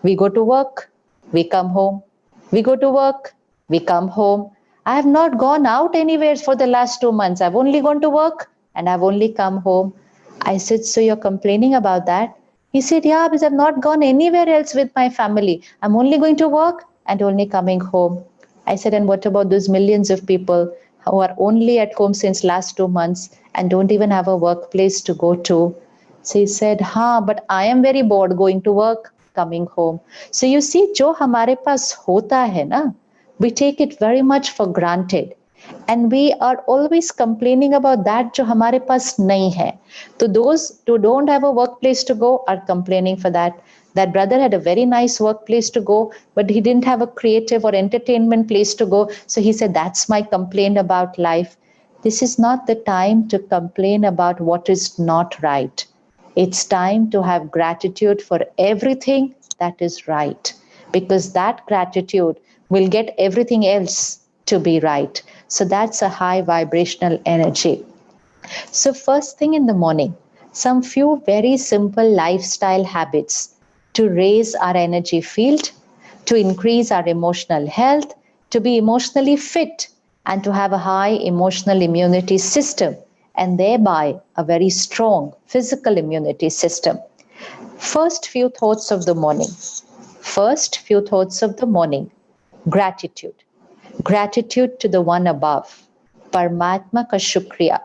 we go to work, we come home. We go to work, we come home. I have not gone out anywhere for the last 2 months. I've only gone to work and I've only come home. I said, so you're complaining about that? He said, yeah, because I've not gone anywhere else with my family. I'm only going to work and only coming home. I said, and what about those millions of people who are only at home since last 2 months and don't even have a workplace to go to? So he said, but I am very bored going to work, coming home. So you see, jo hamare pas hota hai na, we take it very much for granted. And we are always complaining about that jo hamare pas nahi hai. So those who don't have a workplace to go are complaining for that. That brother had a very nice workplace to go, but he didn't have a creative or entertainment place to go. So he said, that's my complaint about life. This is not the time to complain about what is not right. It's time to have gratitude for everything that is right, because that gratitude will get everything else to be right. So that's a high vibrational energy. So first thing in the morning, some few very simple lifestyle habits to raise our energy field, to increase our emotional health, to be emotionally fit, and to have a high emotional immunity system, and thereby a very strong physical immunity system. First few thoughts of the morning. Gratitude. Gratitude to the one above. Paramatma ka shukriya.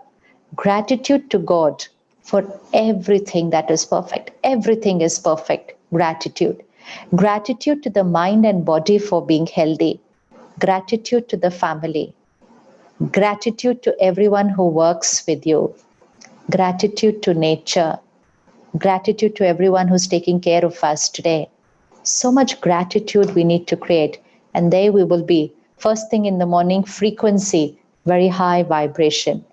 Gratitude to God for everything that is perfect. Everything is perfect. Gratitude. Gratitude to the mind and body for being healthy. Gratitude to the family. Gratitude to everyone who works with you. Gratitude to nature. Gratitude to everyone who's taking care of us today. So much gratitude we need to create. And there we will be. First thing in the morning, frequency, very high vibration.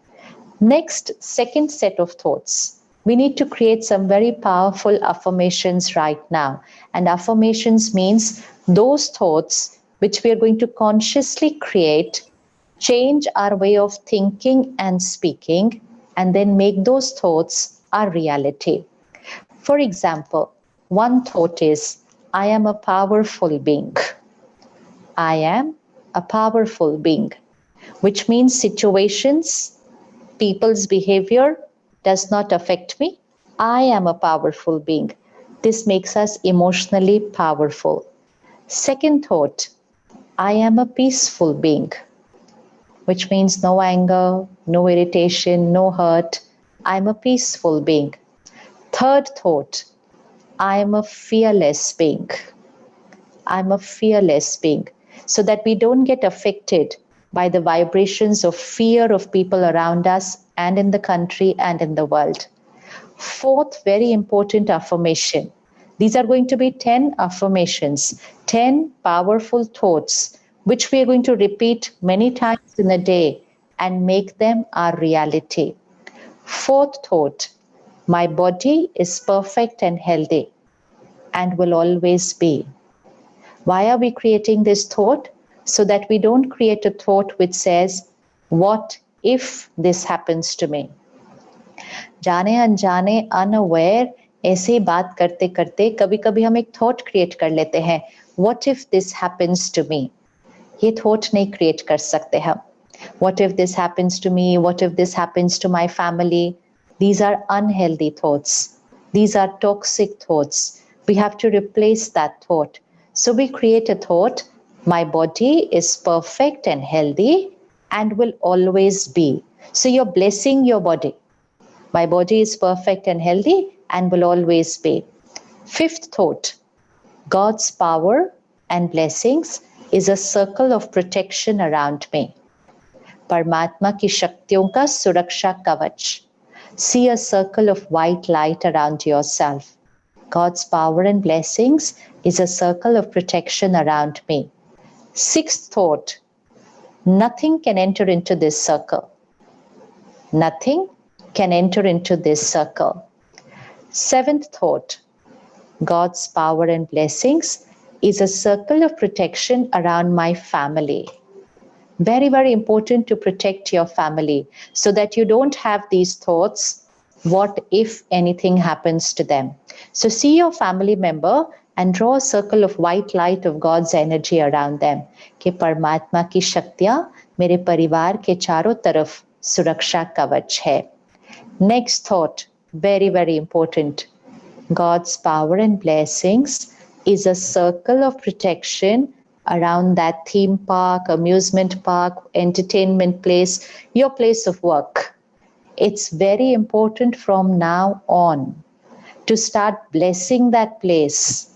Next, second set of thoughts. We need to create some very powerful affirmations right now. And affirmations means those thoughts which we are going to consciously create, change our way of thinking and speaking, and then make those thoughts our reality. For example, one thought is, I am a powerful being. I am a powerful being, which means situations, people's behavior does not affect me. I am a powerful being. This makes us emotionally powerful. Second thought, I am a peaceful being, which means no anger, no irritation, no hurt. I'm a peaceful being. Third thought, I am a fearless being. I'm a fearless being, so that we don't get affected by the vibrations of fear of people around us and in the country and in the world. Fourth, very important affirmation. These are going to be 10 affirmations, 10 powerful thoughts, which we are going to repeat many times in a day and make them our reality. Fourth thought, my body is perfect and healthy and will always be. Why are we creating this thought? So that we don't create a thought which says, what if this happens to me? जाने अनजाने unaware ऐसे बात करते करते कभी कभी हम एक थॉट क्रिएट कर लेते हैं, what if this happens to me. ये थॉट नहीं क्रिएट कर सकते हम. What if this happens to me, what if this happens to my family. These are unhealthy thoughts. These are toxic thoughts. We have to replace that thought. So we create a thought, my body is perfect and healthy and will always be. So you're blessing your body. My body is perfect and healthy and will always be. Fifth thought, God's power and blessings is a circle of protection around me. परमात्मा की शक्तियों का सुरक्षा कवच. See a circle of white light around yourself. God's power and blessings is a circle of protection around me. Sixth thought, nothing can enter into this circle. Nothing can enter into this circle. Seventh thought, God's power and blessings is a circle of protection around my family. Very, very important to protect your family so that you don't have these thoughts, what if anything happens to them. So see your family member and draw a circle of white light of God's energy around them. कि परमात्मा की शक्तियाँ मेरे परिवार के चारों तरफ सुरक्षा कवच है. Next thought, very, very important. God's power and blessings is a circle of protection around that theme park, amusement park, entertainment place, your place of work. It's very important from now on to start blessing that place,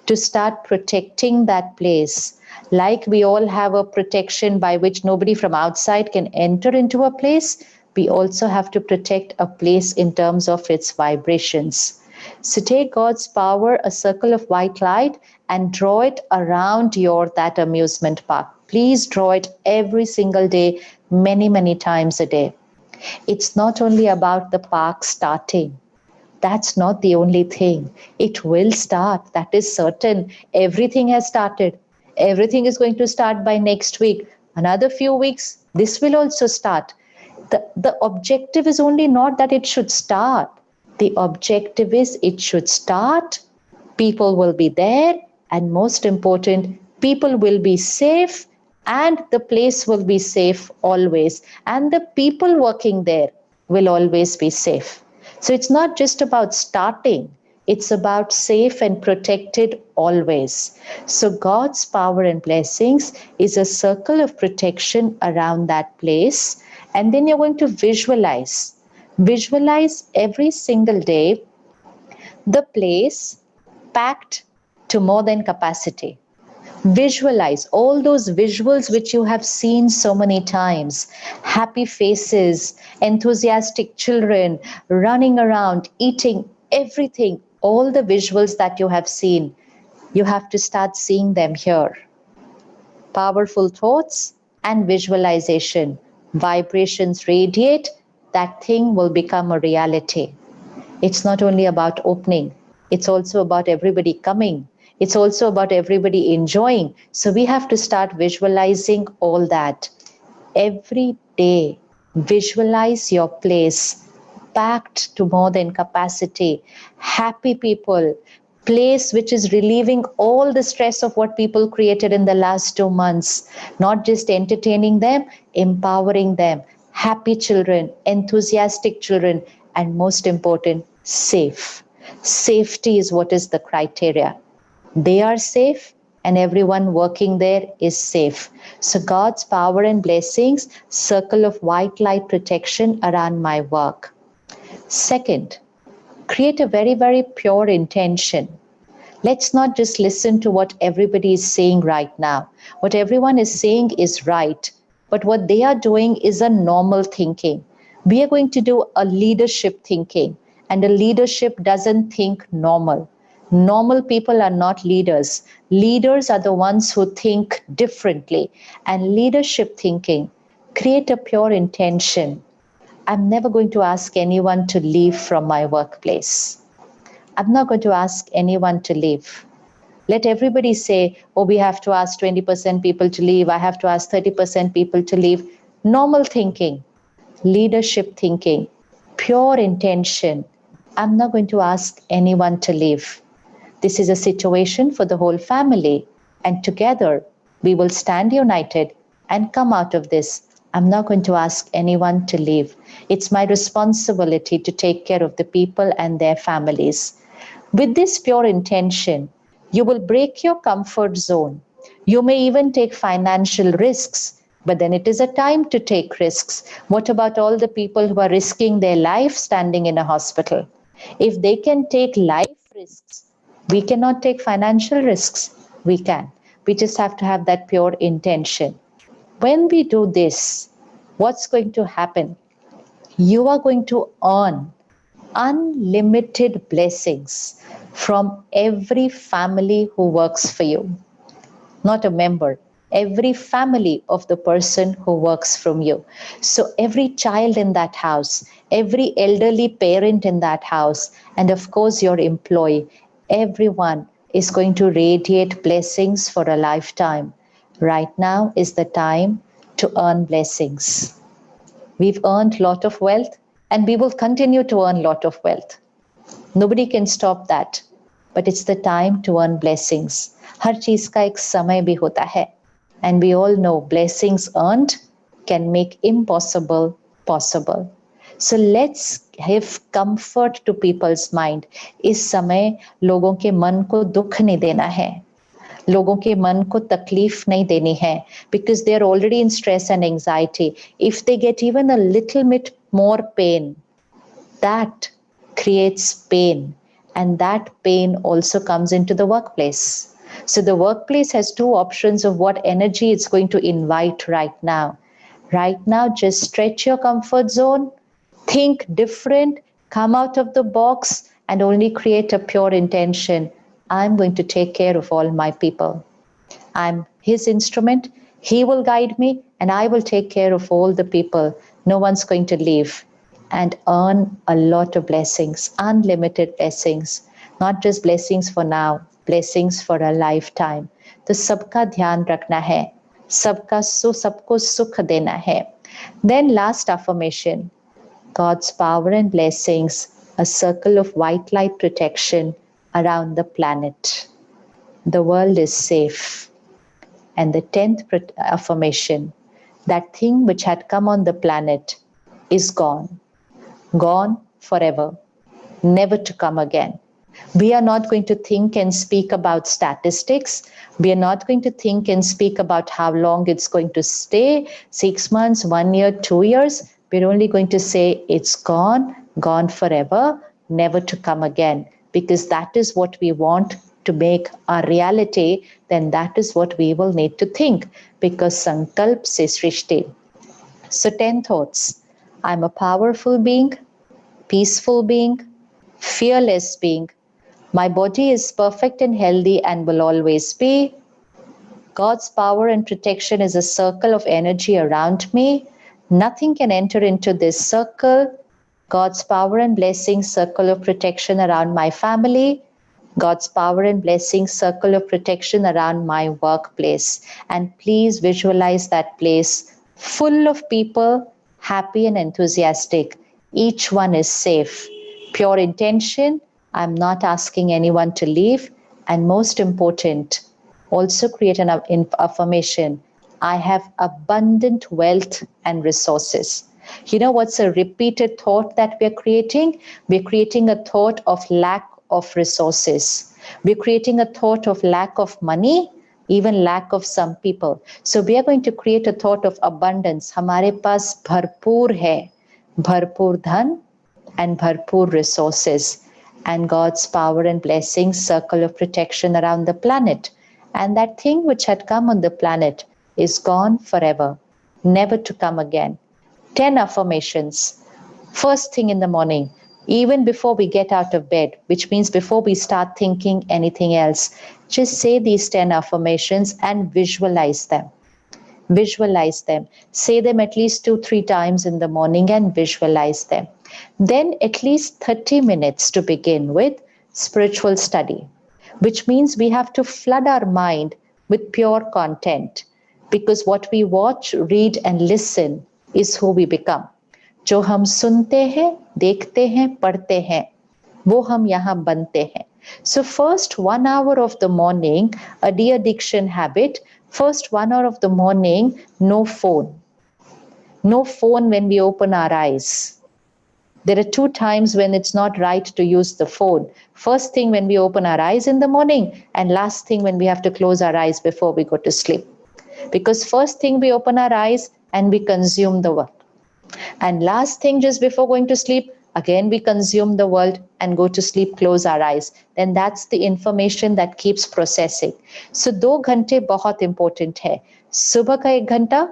to start protecting that place. Like we all have a protection by which nobody from outside can enter into a place, we also have to protect a place in terms of its vibrations. So take God's power, a circle of white light, and draw it around that amusement park. Please draw it every single day, many, many times a day. It's not only about the park starting. That's not the only thing. It will start. That is certain. Everything has started. Everything is going to start by next week. Another few weeks, this will also start. The objective is only not that it should start. The objective is it should start, people will be there, and most important, people will be safe and the place will be safe always. And the people working there will always be safe. So it's not just about starting, it's about safe and protected always. So God's power and blessings is a circle of protection around that place. And then you're going to visualize every single day the place packed to more than capacity. Visualize all those visuals which you have seen so many times. Happy faces, enthusiastic children, running around, eating, everything. All the visuals that you have seen, you have to start seeing them here. Powerful thoughts and visualization. Vibrations radiate, that thing will become a reality. It's not only about opening, it's also about everybody coming. It's also about everybody enjoying. So we have to start visualizing all that. Every day, visualize your place packed to more than capacity. Happy people, place which is relieving all the stress of what people created in the last 2 months. Not just entertaining them, empowering them. Happy children, enthusiastic children, and most important, safe. Safety is what is the criteria. They are safe and everyone working there is safe. So God's power and blessings, circle of white light protection around my work. Second, create a very, very pure intention. Let's not just listen to what everybody is saying right now. What everyone is saying is right, but what they are doing is a normal thinking. We are going to do a leadership thinking, and a leadership doesn't think normal. Normal people are not leaders. Leaders are the ones who think differently. And leadership thinking, create a pure intention. I'm never going to ask anyone to leave from my workplace. I'm not going to ask anyone to leave. Let everybody say, oh, we have to ask 20% people to leave. I have to ask 30% people to leave. Normal thinking, leadership thinking, pure intention. I'm not going to ask anyone to leave. This is a situation for the whole family. And together we will stand united and come out of this. I'm not going to ask anyone to leave. It's my responsibility to take care of the people and their families. With this pure intention, you will break your comfort zone. You may even take financial risks, but then it is a time to take risks. What about all the people who are risking their life standing in a hospital? If they can take life risks, we cannot take financial risks. We can. We just have to have that pure intention. When we do this, what's going to happen? You are going to earn unlimited blessings from every family who works for you. Not a member, every family of the person who works from you. So every child in that house, every elderly parent in that house, and of course your employee, everyone is going to radiate blessings for a lifetime. Right now is the time to earn blessings. We've earned a lot of wealth and we will continue to earn a lot of wealth. Nobody can stop that. But it's the time to earn blessings. हर चीज का एक समय भी होता है. And we all know blessings earned can make impossible possible. So let's give comfort to people's mind. इस समय लोगों के मन को दुख नहीं देना है. लोगों के मन को तकलीफ नहीं देनी है, because they are already in stress and anxiety. If they get even a little bit more pain, that creates pain, and that pain also comes into the workplace. So the workplace has two options of what energy it's going to invite right now. Right now, just stretch your comfort zone, think different, come out of the box, and only create a pure intention. I'm going to take care of all my people. I'm his instrument. He will guide me, and I will take care of all the people. No one's going to leave. And earn a lot of blessings, unlimited blessings, not just blessings for now, blessings for a lifetime. तो सबका ध्यान रखना है, सबको सुख देना है. Then last affirmation, God's power and blessings, a circle of white light protection around the planet. The world is safe. And the 10th affirmation, that thing which had come on the planet is gone. Gone forever, never to come again. We are not going to think and speak about statistics. We are not going to think and speak about how long it's going to stay, 6 months, 1 year, 2 years. We're only going to say it's gone, gone forever, never to come again. Because that is what we want to make our reality, then that is what we will need to think. Because Sankalp se Srishti. So 10 thoughts. I'm a powerful being, peaceful being, fearless being. My body is perfect and healthy and will always be. God's power and protection is a circle of energy around me. Nothing can enter into this circle. God's power and blessing, circle of protection around my family. God's power and blessing, circle of protection around my workplace. And please visualize that place full of people, happy and enthusiastic. Each one is safe. Pure intention. I'm not asking anyone to leave. And most important, also create an affirmation. I have abundant wealth and resources. You know what's a repeated thought that we're creating? We're creating a thought of lack of resources. We're creating a thought of lack of money, even lack of some people. So we are going to create a thought of abundance. हमारे पास भरपूर है, भरपूर धन and bharpur resources, and God's power and blessings, circle of protection around the planet. And that thing which had come on the planet is gone forever, never to come again. 10 affirmations. First thing in the morning, even before we get out of bed, which means before we start thinking anything else, just say these 10 affirmations and visualize them. Visualize them. Say them at least 2-3 times in the morning and visualize them. Then at least 30 minutes to begin with spiritual study, which means we have to flood our mind with pure content, because what we watch, read and listen is who we become. जो हम सुनते हैं, देखते हैं, पढ़ते हैं, वो हम यहाँ बनते हैं. So first 1 hour of the morning, a de-addiction habit. First 1 hour of the morning, no phone. No phone when we open our eyes. There are 2 times when it's not right to use the phone. First thing when we open our eyes in the morning, and last thing when we have to close our eyes before we go to sleep. Because first thing we open our eyes and we consume the world. And last thing just before going to sleep, again we consume the world and go to sleep, close our eyes. Then that's the information that keeps processing. So 2 घंटे बहुत important है. सुबह का 1 घंटा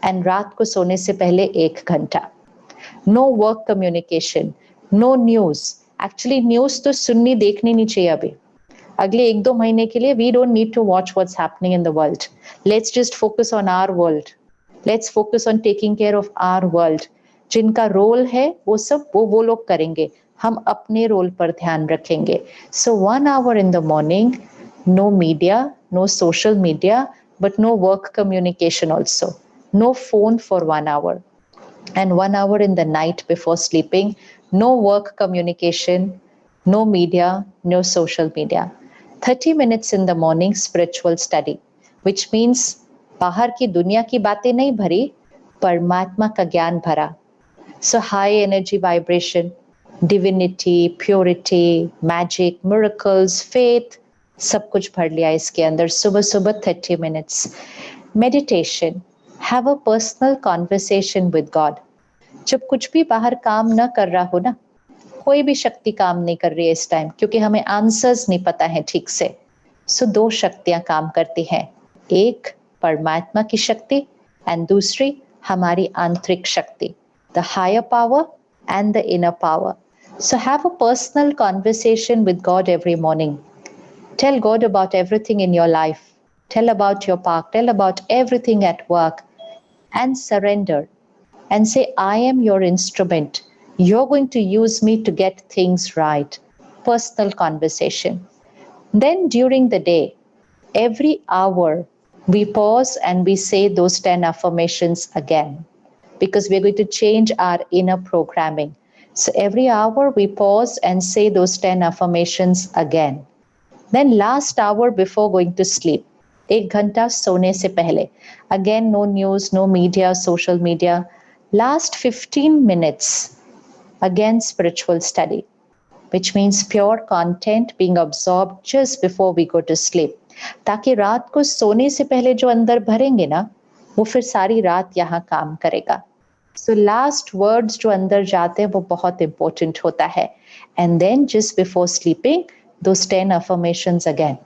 and रात को सोने से पहले 1 घंटा. No work communication, no news. Actually news तो सुननी देखनी नहीं चाहिए अभी. अगले 1-2 महीने के लिए we don't need to watch what's happening in the world. Let's just focus on our world. Let's focus on taking care of our world. जिनका रोल है वो सब वो लोग करेंगे, हम अपने रोल पर ध्यान रखेंगे. So 1 hour in the morning, no media, no social media, but no work communication also. No phone for 1 hour. And 1 hour in the night before sleeping, no work communication, no media, no social media. 30 minutes in the morning spiritual study, which means बाहर की दुनिया की बातें नहीं भरी, परमात्मा का ज्ञान भरा. So high energy vibration, divinity, purity, magic, miracles, faith, सब कुछ भर लिया इसके अंदर. सुबह सुबह 30 minutes. Meditation. Have a personal conversation with God. जब कुछ भी बाहर काम न कर रहा हो ना, कोई भी शक्ति काम नहीं कर रही है इस टाइम, क्योंकि हमें आंसर्स नहीं पता है ठीक से. सो 2 शक्तियां काम करती हैं. एक परमात्मा की शक्ति एंड दूसरी हमारी आंतरिक शक्ति, the higher power and the inner power. So have a personal conversation with God every morning. Tell God about everything in your life. Tell about your park. Tell about everything at work. And surrender. And say, I am your instrument. You're going to use me to get things right. Personal conversation. Then during the day, every hour, we pause and we say those 10 affirmations again, because we're going to change our inner programming. So every hour we pause and say those 10 affirmations again. Then last hour before going to sleep, 1 घंटा सोने से पहले, again no news, no media, social media. Last 15 minutes, again spiritual study, which means pure content being absorbed just before we go to sleep. ताकि रात को सोने से पहले जो अंदर भरेंगे ना, वो फिर सारी रात यहाँ काम करेगा. So last words जो अंदर जाते हैं वो बहुत important होता है. And then just before sleeping, those 10 affirmations again.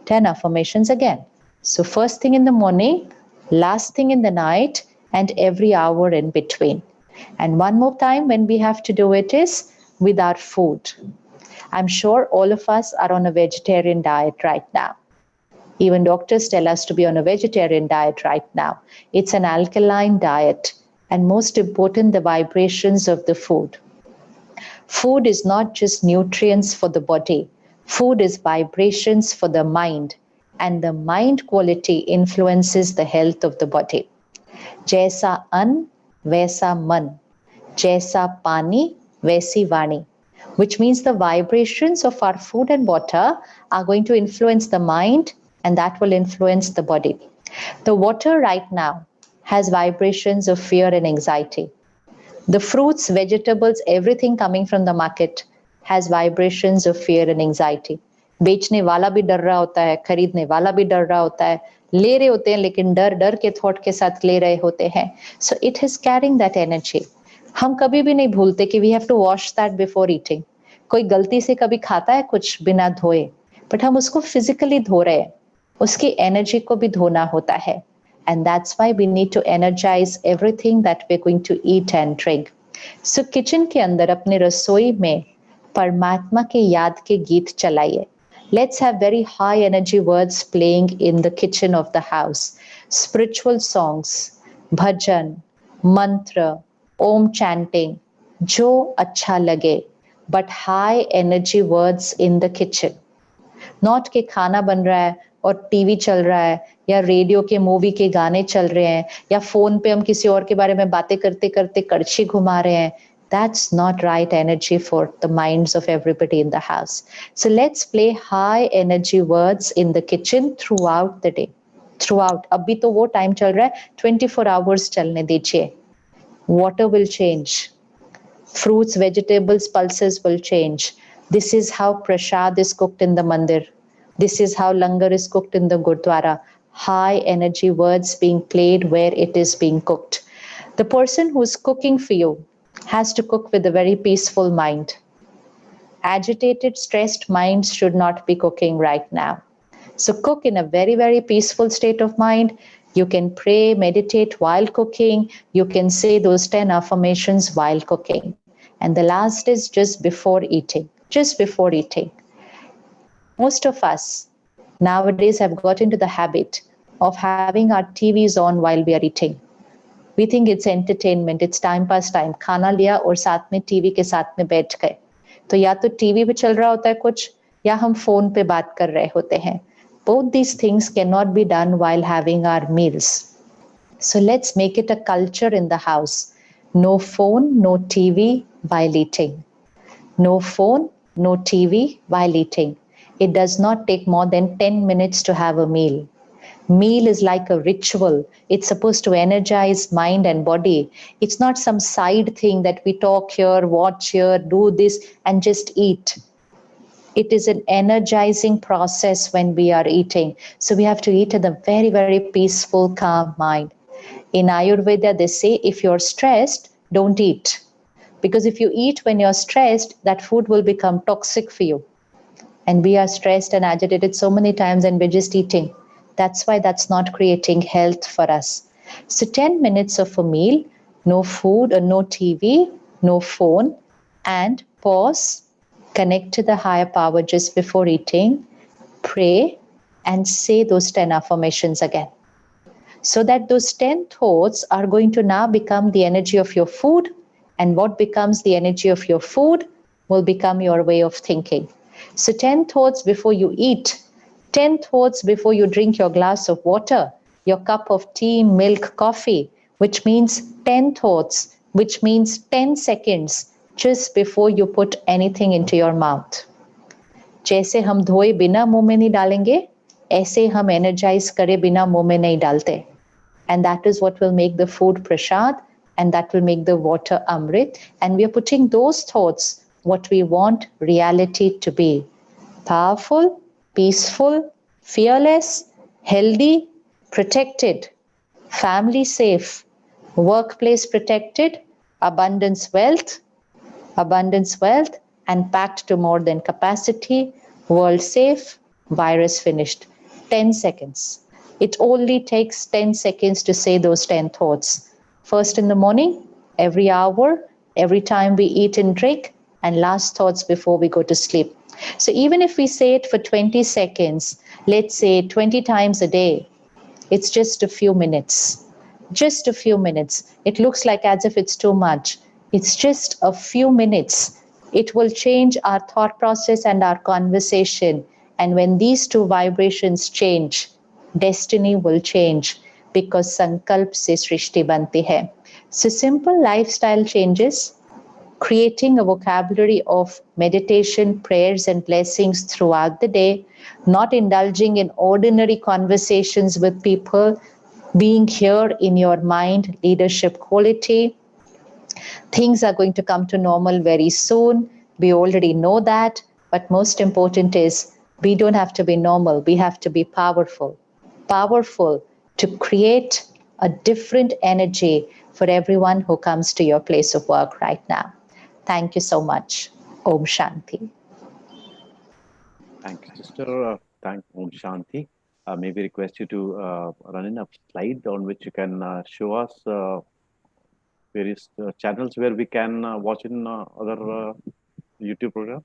10 affirmations again. So first thing in the morning, last thing in the night, and every hour in between. And one more time when we have to do it is with our food. I'm sure all of us are on a vegetarian diet right now. Even doctors tell us to be on a vegetarian diet right now. It's an alkaline diet. And most important, the vibrations of the food. Food is not just nutrients for the body. Food is vibrations for the mind. And the mind quality influences the health of the body. जैसा अन्न वैसा मन, जैसा पानी वैसी वाणी. Which means the vibrations of our food and water are going to influence the mind, and that will influence the body. The water right now has vibrations of fear and anxiety. The fruits, vegetables, everything coming from the market has vibrations of fear and anxiety. बेचने वाला भी डर रहा होता है, खरीदने वाला भी डर रहा होता है, ले रहे होते हैं लेकिन डर डर के थॉट के साथ ले रहे होते हैं. So it is carrying that energy. हम कभी भी नहीं भूलते कि we have to wash that before eating. कोई गलती से कभी खाता है कुछ बिना धोए, बट हम उसको फिजिकली धो रहे हैं, उसकी एनर्जी को भी धोना होता है. And that's why we need to energize everything that we're going to eat and drink. So kitchen के अंदर अपने रसोई में परमात्मा के याद के गीत चलाइए. Let's have very high energy words playing in the kitchen of the house. Spiritual songs, bhajan, mantra, om chanting, जो अच्छा लगे, but high energy words in the kitchen. Not कि खाना बन रहा है और टीवी चल रहा है या रेडियो के मूवी के गाने चल रहे हैं या फोन पे हम किसी और के बारे में बातें करते करते कड़छी घुमा रहे हैं. That's not right energy for the minds of everybody in the house. So let's play high energy words in the kitchen throughout the day. Throughout. अभी तो वो टाइम चल रहा है, 24 hours चलने दीजिए. Water will change. Fruits, vegetables, pulses will change. This is how prasad is cooked in the mandir. This is how langar is cooked in the gurdwara. High energy words being played where it is being cooked. The person who's cooking for you has to cook with a very peaceful mind. Agitated, stressed minds should not be cooking right now. So cook in a very, very peaceful state of mind. You can pray, meditate while cooking. You can say those 10 affirmations while cooking. And the last is just before eating. Just before eating. Most of us nowadays have got into the habit of having our TVs on while we are eating. We think it's entertainment, it's time pass time. खाना लिया और साथ में TV के साथ में बैठ गए. तो या तो टीवी पे चल रहा होता है कुछ या हम फोन पे बात कर रहे होते हैं. Both these things cannot be done while having our meals. So let's make it a culture in the house. No phone, no TV while eating. No phone, no TV while eating. It does not take more than 10 minutes to have a meal. Meal is like a ritual. It's supposed to energize mind and body. It's not some side thing that we talk here, watch here, do this, and just eat. It is an energizing process when we are eating. So we have to eat with a very, very peaceful, calm mind. In Ayurveda, they say if you're stressed, don't eat. Because if you eat when you're stressed, that food will become toxic for you. And we are stressed and agitated so many times and we're just eating. That's why that's not creating health for us. So 10 minutes of a meal, no food or no TV, no phone, and pause, connect to the higher power just before eating, pray, and say those 10 affirmations again. So that those 10 thoughts are going to now become the energy of your food, and what becomes the energy of your food will become your way of thinking. So 10 thoughts before you eat, 10 thoughts before you drink your glass of water, your cup of tea, milk, coffee, which means 10 thoughts, which means 10 seconds just before you put anything into your mouth. जैसे हम धोए बिना मुंह में नहीं डालेंगे, ऐसे हम energize करे बिना मुंह में नहीं डालते. And that is what will make the food prasad, and that will make the water amrit. And we are putting those thoughts, what we want reality to be. Powerful, peaceful, fearless, healthy, protected, family safe, workplace protected, abundance wealth, and packed to more than capacity, world safe, virus finished. 10 seconds. It only takes 10 seconds to say those 10 thoughts. First in the morning, every hour, every time we eat and drink, and last thoughts before we go to sleep. So even if we say it for 20 seconds, let's say 20 times a day, it's just a few minutes. Just a few minutes. It looks like as if it's too much. It's just a few minutes. It will change our thought process and our conversation. And when these two vibrations change, destiny will change, because sankalp se srishti banti hai. So simple lifestyle changes, creating a vocabulary of meditation, prayers, and blessings throughout the day, not indulging in ordinary conversations with people, being here in your mind, leadership quality. Things are going to come to normal very soon. We already know that, but most important is we don't have to be normal. We have to be powerful. Powerful to create a different energy for everyone who comes to your place of work right now. Thank you so much. Om Shanti. Thank you, sister. Thank Om Shanti. Maybe request you to run in a slide on which you can show us various channels where we can watch in other YouTube programs.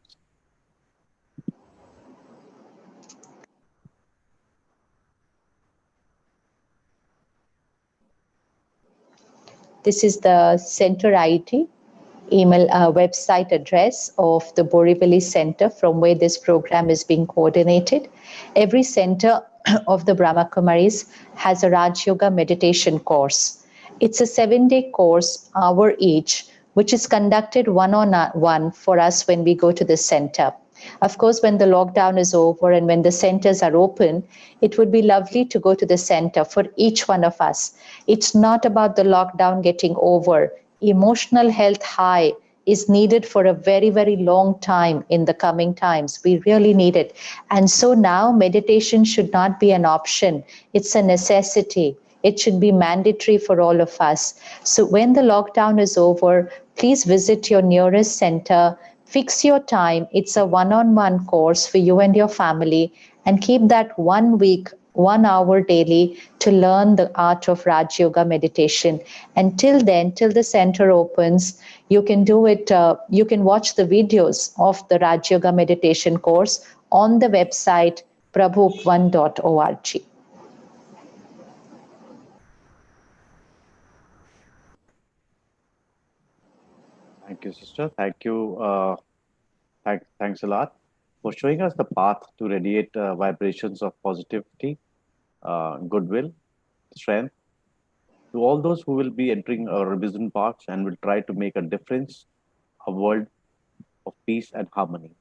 This is the center ID, email website address of the Borivali Center from where this program is being coordinated. Every center of the Brahma Kumaris has a Raj Yoga meditation course. It's a 7-day course, hour each, which is conducted one-on-one for us when we go to the center. Of course, when the lockdown is over and when the centers are open, it would be lovely to go to the center for each one of us. It's not about the lockdown getting over. Emotional health high is needed for a very, very long time in the coming times. We really need it. And so now meditation should not be an option. It's a necessity. It should be mandatory for all of us. So when the lockdown is over, please visit your nearest center. Fix your time. It's a one-on-one course for you and your family, and keep that 1 week, 1 hour daily to learn the art of Raj Yoga meditation. Until then, till the center opens, you can do it. You can watch the videos of the Raj Yoga meditation course on the website prabhuupvan.org. Thank you, sister. Thank you. Thanks a lot for showing us the path to radiate vibrations of positivity, goodwill, strength to all those who will be entering our revision parts and will try to make a difference, a world of peace and harmony.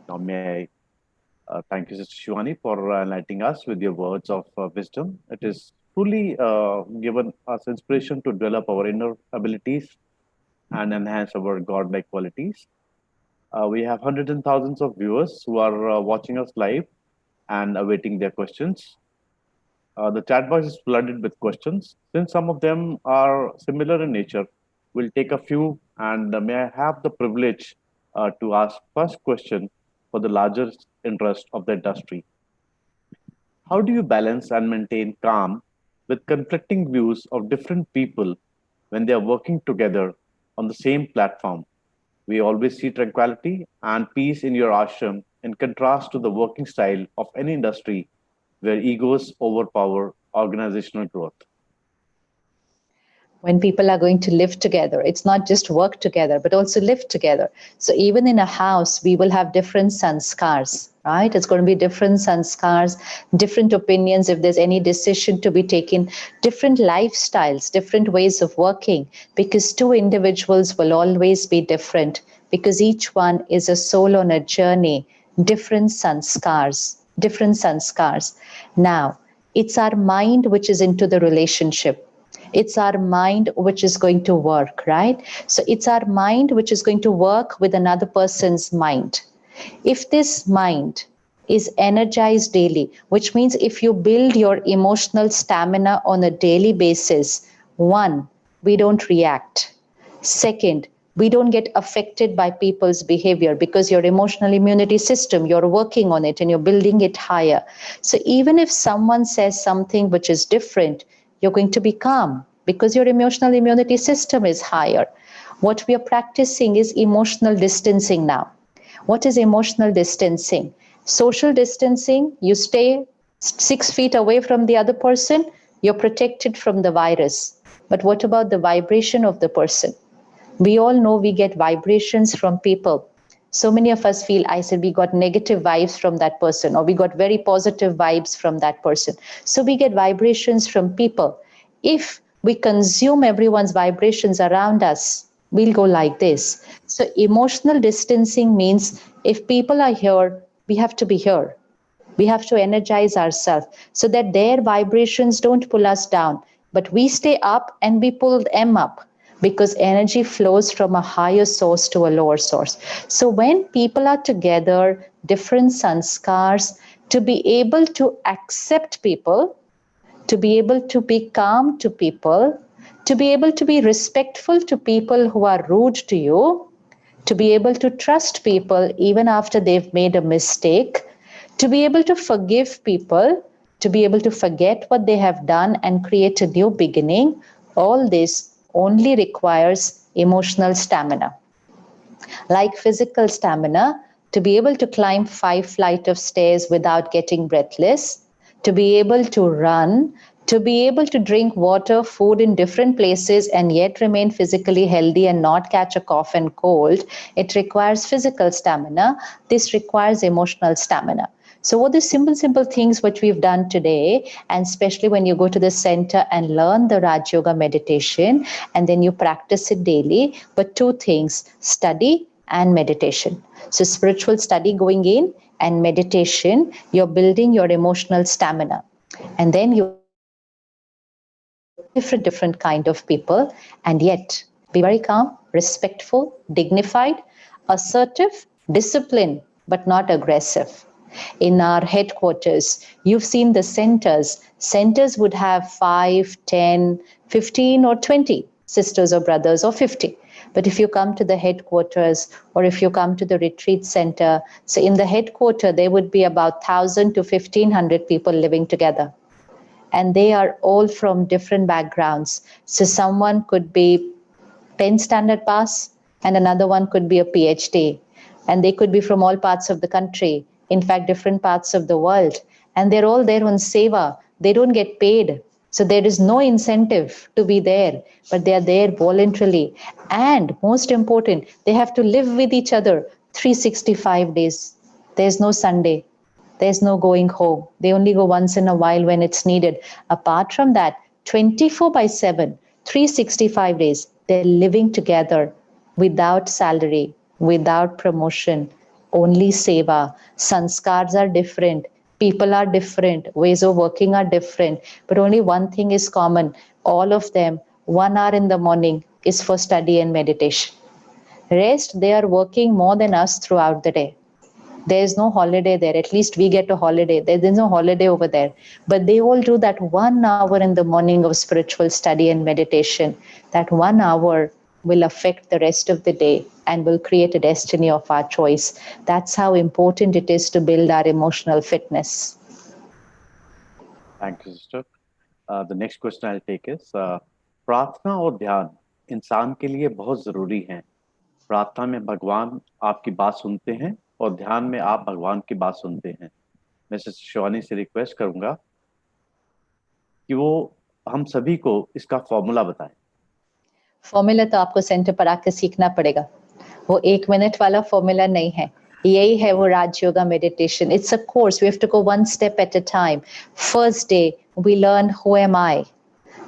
Now, may I thank you, Sister Shivani, for enlightening us with your words of wisdom. It is truly given us inspiration to develop our inner abilities and enhance our godlike qualities. We have hundreds and thousands of viewers who are watching us live and awaiting their questions. The chat box is flooded with questions. Since some of them are similar in nature, we'll take a few, and may I have the privilege to ask first question for the largest interest of the industry. How do you balance and maintain calm with conflicting views of different people when they are working together on the same platform? We always see tranquility and peace in your ashram in contrast to the working style of any industry where egos overpower organizational growth. When people are going to live together, it's not just work together, but also live together. So even in a house, we will have different sanskars, right? It's going to be different sanskars, different opinions if there's any decision to be taken, different lifestyles, different ways of working, because two individuals will always be different, because each one is a soul on a journey, different sanskars, different sanskars. Now, it's our mind which is into the relationship. It's our mind which is going to work, right? So it's our mind which is going to work with another person's mind. If this mind is energized daily, which means if you build your emotional stamina on a daily basis, one, we don't react. Second, we don't get affected by people's behavior because your emotional immunity system, you're working on it and you're building it higher. So even if someone says something which is different, you're going to be calm because your emotional immunity system is higher. What we are practicing is emotional distancing now. What is emotional distancing? Social distancing, you stay 6 feet away from the other person, you're protected from the virus. But what about the vibration of the person? We all know we get vibrations from people. So many of us feel, I said, we got negative vibes from that person, or we got very positive vibes from that person. So we get vibrations from people. If we consume everyone's vibrations around us, we'll go like this. So emotional distancing means if people are here, we have to be here. We have to energize ourselves so that their vibrations don't pull us down, but we stay up and we pull them up. because energy flows from a higher source to a lower source. So when people are together, different sanskars, to be able to accept people, to be able to be calm to people, to be able to be respectful to people who are rude to you, to be able to trust people even after they've made a mistake, to be able to forgive people, to be able to forget what they have done and create a new beginning, all this only requires emotional stamina. Like physical stamina, to be able to climb 5 flights of stairs without getting breathless, to be able to run, to be able to drink water, food in different places and yet remain physically healthy and not catch a cough and cold, it requires physical stamina. This requires emotional stamina. So what are the simple things which we've done today, and especially when you go to the center and learn the Raj Yoga meditation and then you practice it daily, but two things, study and meditation. So spiritual study going in and meditation, you're building your emotional stamina. And then you different kind of people, and yet be very calm, respectful, dignified, assertive, disciplined, but not aggressive. In our headquarters, you've seen the centers. Centers would have 5, 10, 15, or 20 sisters or brothers, or 50. But if you come to the headquarters or if you come to the retreat center, so in the headquarter, there would be about 1,000 to 1,500 people living together. And they are all from different backgrounds. So someone could be 10 standard pass and another one could be a PhD. And they could be from all parts of the country, in fact, different parts of the world. And they're all there on Seva. They don't get paid. So there is no incentive to be there, but they are there voluntarily. And most important, they have to live with each other 365 days. There's no Sunday. There's no going home. They only go once in a while when it's needed. Apart from that, 24 by 7, 365 days, they're living together without salary, without promotion, only seva. Sanskars are different. People are different. Ways of working are different. But only one thing is common. All of them, 1 hour in the morning is for study and meditation. Rest, they are working more than us throughout the day. There's no holiday there. At least we get a holiday. There's no holiday over there. But they all do that 1 hour in the morning of spiritual study and meditation. That 1 hour will affect the rest of the day and will create a destiny of our choice. That's how important it is to build our emotional fitness. Thank you, sister. The next question I'll take is प्रार्थना और ध्यान इंसान के लिए बहुत जरूरी हैं. प्रार्थना में भगवान आपकी बात सुनते हैं और ध्यान में आप भगवान की बात सुनते हैं. मैं शिवानी से रिक्वेस्ट करूंगा कि वो हम सभी को इसका फॉर्मूला बताएं. फॉर्मूला तो आपको सेंटर पर आकर सीखना पड़ेगा. वो 1 मिनट वाला फॉर्मूला नहीं है. यही है वो राज yoga meditation. It's a course. We have to go one step at a time. First day, we learn who am I.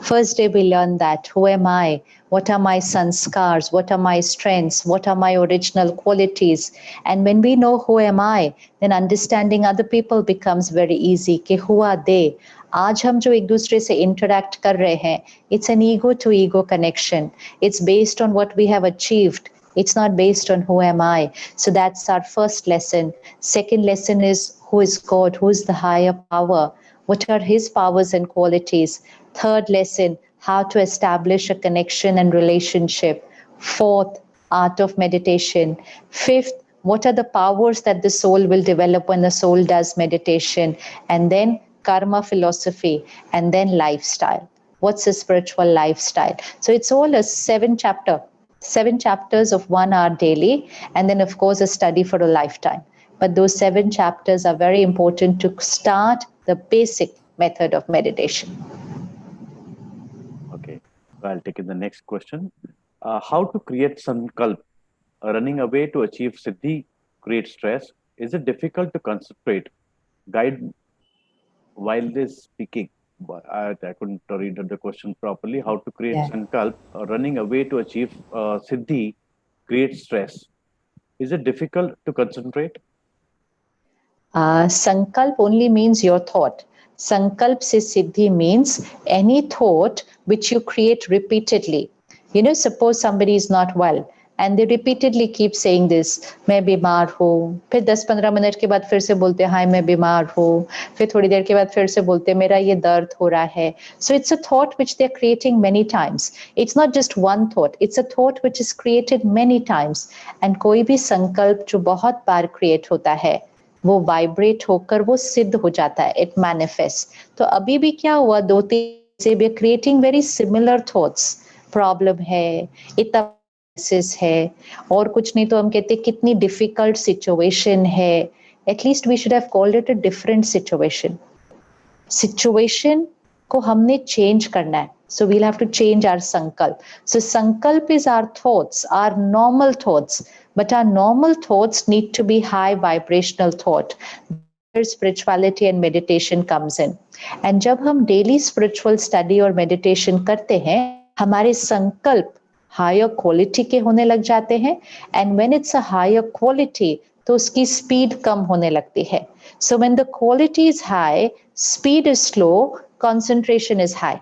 First day we learn that. Who am I? What are my sanskars? What are my strengths? What are my original qualities? And when we know who am I, then understanding other people becomes very easy. कि who are they? आज हम जो एक दूसरे से interact कर रहे हैं, it's an ego to ego connection. It's based on what we have achieved. It's not based on who am I. So that's our first lesson. Second lesson is who is God? Who is the higher power? What are his powers and qualities? Third lesson, how to establish a connection and relationship. Fourth, art of meditation. Fifth, what are the powers that the soul will develop when the soul does meditation? And then karma philosophy, and then lifestyle. What's a spiritual lifestyle? So it's all a 7 chapters of 1 hour daily, and then of course a study for a lifetime. But those 7 chapters are very important to start the basic method of meditation. Okay, so I'll take in the next question. How to create sankalp? Running away to achieve siddhi creates stress. Is it difficult to concentrate? Guide while this speaking. I couldn't read the question properly. How to create sankalp? Running away to achieve siddhi creates stress. Is it difficult to concentrate? Sankalp only means your thought. Sankalp se siddhi means any thought which you create repeatedly. You know, suppose somebody is not well and they repeatedly keep saying this, मैं बीमार हूँ, फिर 10-15 minute के बाद फिर से बोलते हैं हाय मैं बीमार हूँ, फिर थोड़ी देर के बाद फिर से बोलते हैं मेरा ये दर्द हो रहा है. So it's a thought which they're creating many times. It's not just one thought, it's a thought which is created many times. And कोई भी संकल्प जो बहुत बार create होता है वो वाइब्रेट होकर वो सिद्ध हो जाता है, इट मैनिफेस्ट. तो अभी भी क्या हुआ, 2-3 से we creating very similar thoughts. Problem है, इतना है, और कुछ नहीं तो हम कहते कितनी डिफिकल्ट सिचुएशन है. At least we should have called it a different situation को हमने चेंज करना है. So we'll have to change our sankalp. So sankalp is our thoughts, our normal thoughts, but our normal thoughts need to be high vibrational thought. Where spirituality and meditation comes in. And जब हम daily spiritual study और meditation करते हैं, हमारे संकल्प higher quality के होने लग जाते हैं. And when it's a higher quality, तो उसकी speed कम होने लगती है. So when the quality is high, speed is slow, concentration is high.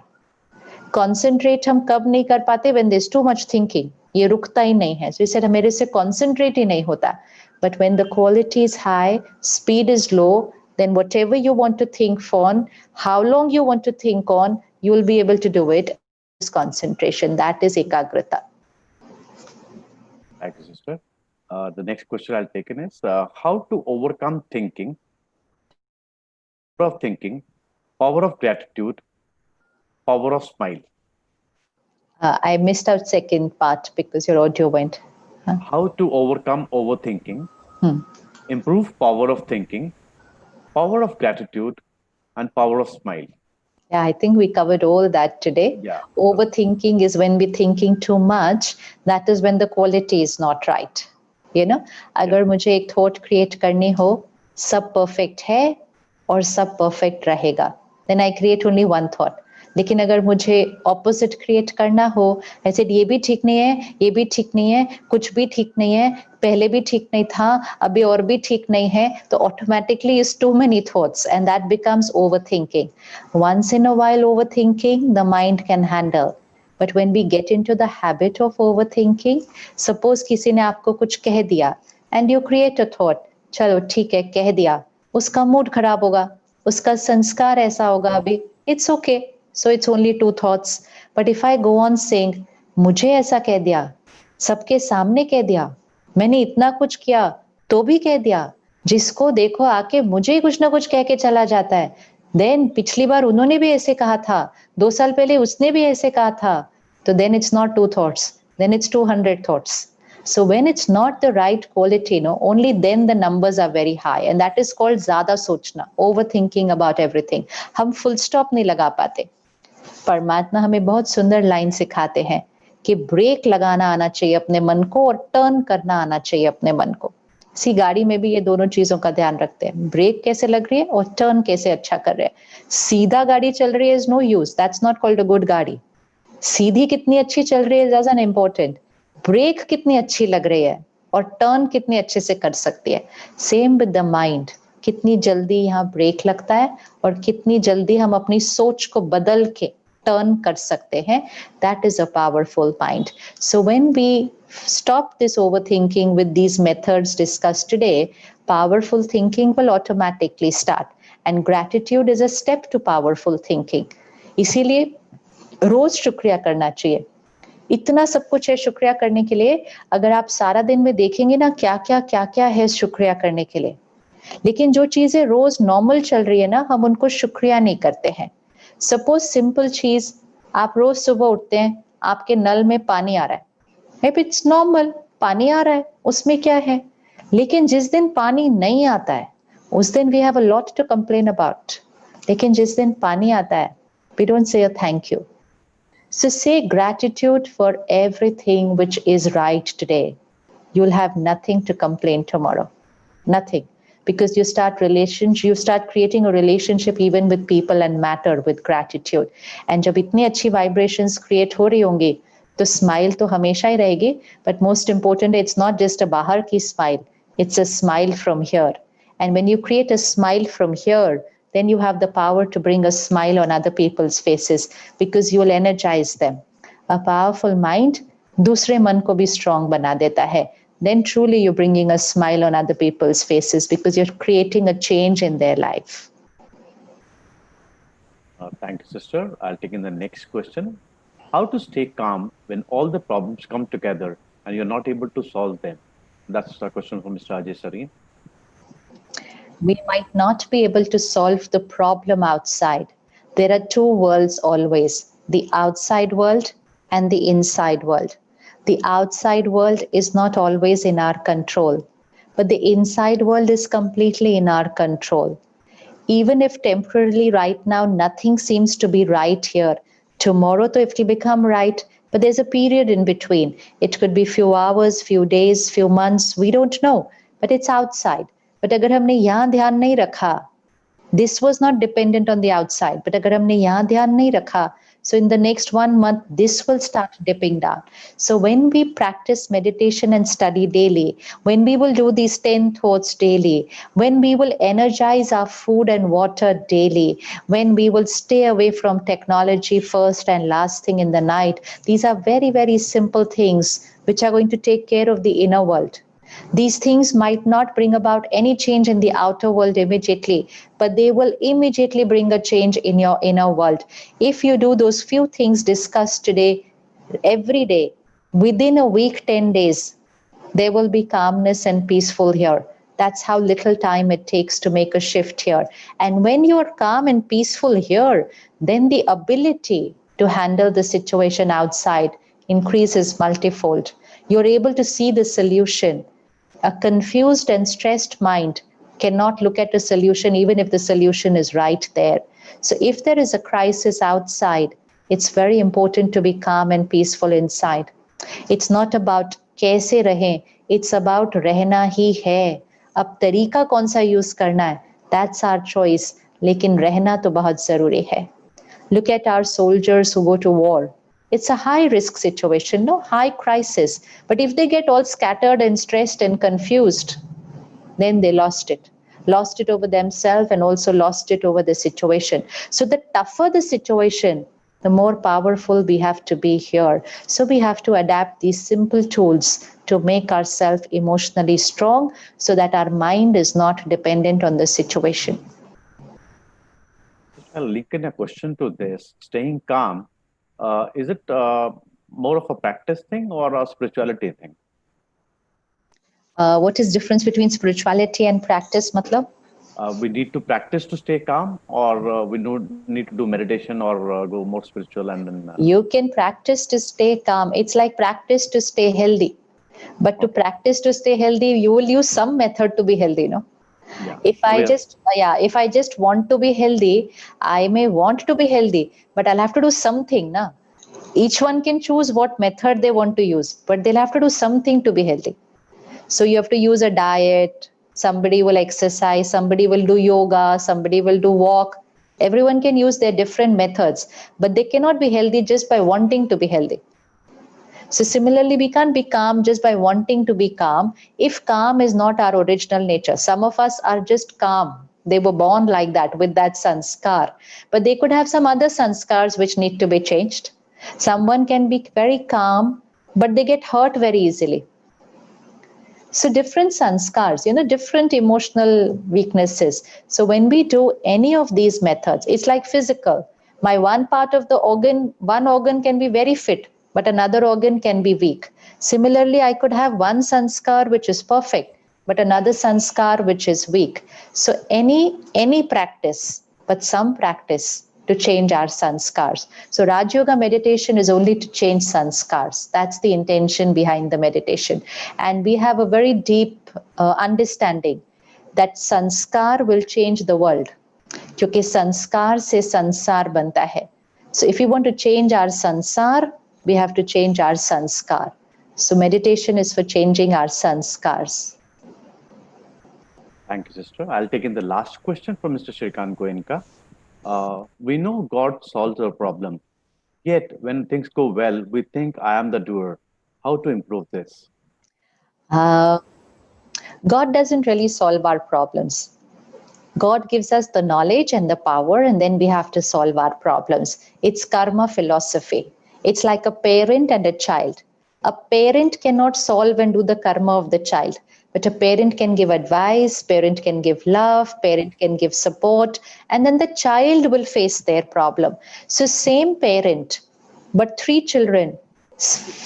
Concentrate हम कब नहीं कर पाते, when there's too much thinking, ये रुकता ही नहीं है. So he said मेरे से concentrate ही नहीं होता. But when the quality is high, speed is low, then whatever you want to think on, how long you want to think on, you will be able to do it. Is concentration, that is ekagrata. Thank you, sister. The next question I'll take in is how to overcome thinking, power of thinking, power of gratitude, power of smile. I missed out second part because your audio went. How to overcome overthinking, improve power of thinking, power of gratitude, and power of smile. Yeah, I think we covered all that today. Yeah. Overthinking is when we're thinking too much. That is when the quality is not right. You know, अगर मुझे एक thought create करनी हो, सब perfect है और सब perfect रहेगा, then I create only one thought. लेकिन अगर मुझे ऑपोजिट क्रिएट करना हो, ऐसे ये भी ठीक नहीं है, ये भी ठीक नहीं है, कुछ भी ठीक नहीं है, पहले भी ठीक नहीं था, अभी और भी ठीक नहीं है, तो automatically is too many thoughts and that becomes overthinking. Once in a while overthinking the mind can handle, but when we get into the habit of overthinking, suppose किसी ने आपको कुछ कह दिया and you create a thought, चलो ठीक है कह दिया, उसका मूड खराब होगा, उसका संस्कार ऐसा होगा, अभी it's okay. So it's only two thoughts. But if I go on saying, मुझे ऐसा कह दिया, सबके सामने कह दिया, मैंने इतना कुछ किया तो भी कह दिया, जिसको देखो आके मुझे ही कुछ ना कुछ कह के चला जाता है, then पिछली बार उन्होंने भी ऐसे कहा था, 2 साल पहले उसने भी ऐसे कहा था, तो then it's not 2 thoughts, then it's 200 thoughts. So when it's not the right quality, no, only then the numbers are very high, and that is called ज़्यादा सोचना, overthinking about everything. हम full stop नहीं लगा पाते. परमात्मा हमें बहुत सुंदर लाइन सिखाते हैं कि ब्रेक लगाना आना चाहिए अपने मन को और टर्न करना आना चाहिए अपने मन को. इसी गाड़ी में भी ये दोनों चीजों का ध्यान रखते हैं, ब्रेक कैसे लग रही है और टर्न कैसे अच्छा कर रहे हैं. सीधा गाड़ी चल रही है is no use, that's not called a good गाड़ी. सीधी कितनी अच्छी चल रही है इज एन इम्पोर्टेंट, ब्रेक कितनी अच्छी लग रही है और टर्न कितनी अच्छे से कर सकती है. सेम विद द माइंड, कितनी जल्दी यहाँ ब्रेक लगता है और कितनी जल्दी हम अपनी सोच को बदल के टर्न कर सकते हैं. That is a powerful mind. So when we stop this overthinking with these methods discussed today, powerful thinking will automatically start, and gratitude is a step to powerful thinking. इसीलिए रोज शुक्रिया करना चाहिए. इतना सब कुछ है शुक्रिया करने के लिए, अगर आप सारा दिन में देखेंगे ना क्या क्या है शुक्रिया करने के लिए, लेकिन जो चीजें रोज नॉर्मल चल रही है ना, हम उनको शुक्रिया नहीं करते हैं. सपोज सिंपल चीज, आप रोज सुबह उठते हैं, आपके नल में पानी आ रहा है, maybe it's normal, पानी आ रहा है, उसमें क्या है. लेकिन जिस दिन पानी नहीं आता है, उस दिन we have a lot to complain about. लेकिन जिस दिन पानी आता है, we don't say a thank you. So say gratitude for everything which is right today. You'll have nothing to complain tomorrow. Nothing. Because you start creating a relationship even with people and matter with gratitude. And जब इतनी अच्छी vibrations create हो रही होंगी, तो smile तो हमेशा ही रहेगी. But most important, it's not just a बाहर की smile, it's a smile from here. And when you create a smile from here, then you have the power to bring a smile on other people's faces because you will energize them. A powerful mind दूसरे मन को भी strong बना देता है. Then truly you're bringing a smile on other people's faces because you're creating a change in their life. Thank you, sister. I'll take in the next question. How to stay calm when all the problems come together and you're not able to solve them? That's a question from Mr. Ajay Sareen. We might not be able to solve the problem outside. There are two worlds always, the outside world and the inside world. The outside world is not always in our control, but the inside world is completely in our control. Even if temporarily right now nothing seems to be right here, tomorrow though it will become right, but there's a period in between. It could be few hours, few days, few months, we don't know, but it's outside. But अगर हमने यहाँ ध्यान नहीं रखा, this was not dependent on the outside, but अगर हमने यहाँ ध्यान नहीं रखा, so in the next 1 month, this will start dipping down. So when we practice meditation and study daily, when we will do these 10 thoughts daily, when we will energize our food and water daily, when we will stay away from technology first and last thing in the night, these are very, very simple things which are going to take care of the inner world. These things might not bring about any change in the outer world immediately, but they will immediately bring a change in your inner world. If you do those few things discussed today, every day, within a week, 10 days, there will be calmness and peaceful here. That's how little time it takes to make a shift here. And when you're calm and peaceful here, then the ability to handle the situation outside increases multifold. You're able to see the solution. A confused and stressed mind cannot look at a solution even if the solution is right there. So if there is a crisis outside, it's very important to be calm and peaceful inside. It's not about कैसे रहें, it's about रहना ही है. अब तरीका कौन सा use करना है, that's our choice. लेकिन रहना तो बहुत जरूरी है. Look at our soldiers who go to war. It's a high risk situation, no high crisis. But if they get all scattered and stressed and confused, then they lost it over themselves and also lost it over the situation. So the tougher the situation, the more powerful we have to be here. So we have to adapt these simple tools to make ourselves emotionally strong so that our mind is not dependent on the situation. I'll link in a question to this. Staying calm, is it more of a practice thing or a spirituality thing? What is difference between spirituality and practice, matlab? We need to practice to stay calm, or we don't need to do meditation or go more spiritual and then. You can practice to stay calm. It's like practice to stay healthy. But to practice to stay healthy, you will use some method to be healthy, no? Yeah. If I just want to be healthy, I may want to be healthy, but I'll have to do something, na? Each one can choose what method they want to use, but they'll have to do something to be healthy. So you have to use a diet, somebody will exercise, somebody will do yoga, somebody will do walk. Everyone can use their different methods, but they cannot be healthy just by wanting to be healthy. So similarly, we can't be calm just by wanting to be calm if calm is not our original nature. Some of us are just calm. They were born like that with that sanskar, but they could have some other sanskars which need to be changed. Someone can be very calm, but they get hurt very easily. So different sanskars, different emotional weaknesses. So when we do any of these methods, it's like physical. My one part of the organ, one organ can be very fit, but another organ can be weak. Similarly, I could have one sanskar which is perfect, but another sanskar which is weak. So any practice, but some practice to change our sanskars. So Raj Yoga meditation is only to change sanskars. That's the intention behind the meditation. And we have a very deep understanding that sanskar will change the world. क्योंकि संस्कार से संसार बनता है. So if we want to change our sansar, we have to change our sanskar. So meditation is for changing our sanskars. Thank you, sister. I'll take in the last question from Mr. Shrikant Goenka. We know God solves our problem. Yet, when things go well, we think I am the doer. How to improve this? God doesn't really solve our problems. God gives us the knowledge and the power, and then we have to solve our problems. It's karma philosophy. It's like a parent and a child. A parent cannot solve and do the karma of the child, but a parent can give advice, parent can give love, parent can give support, and then the child will face their problem. So same parent, but three children,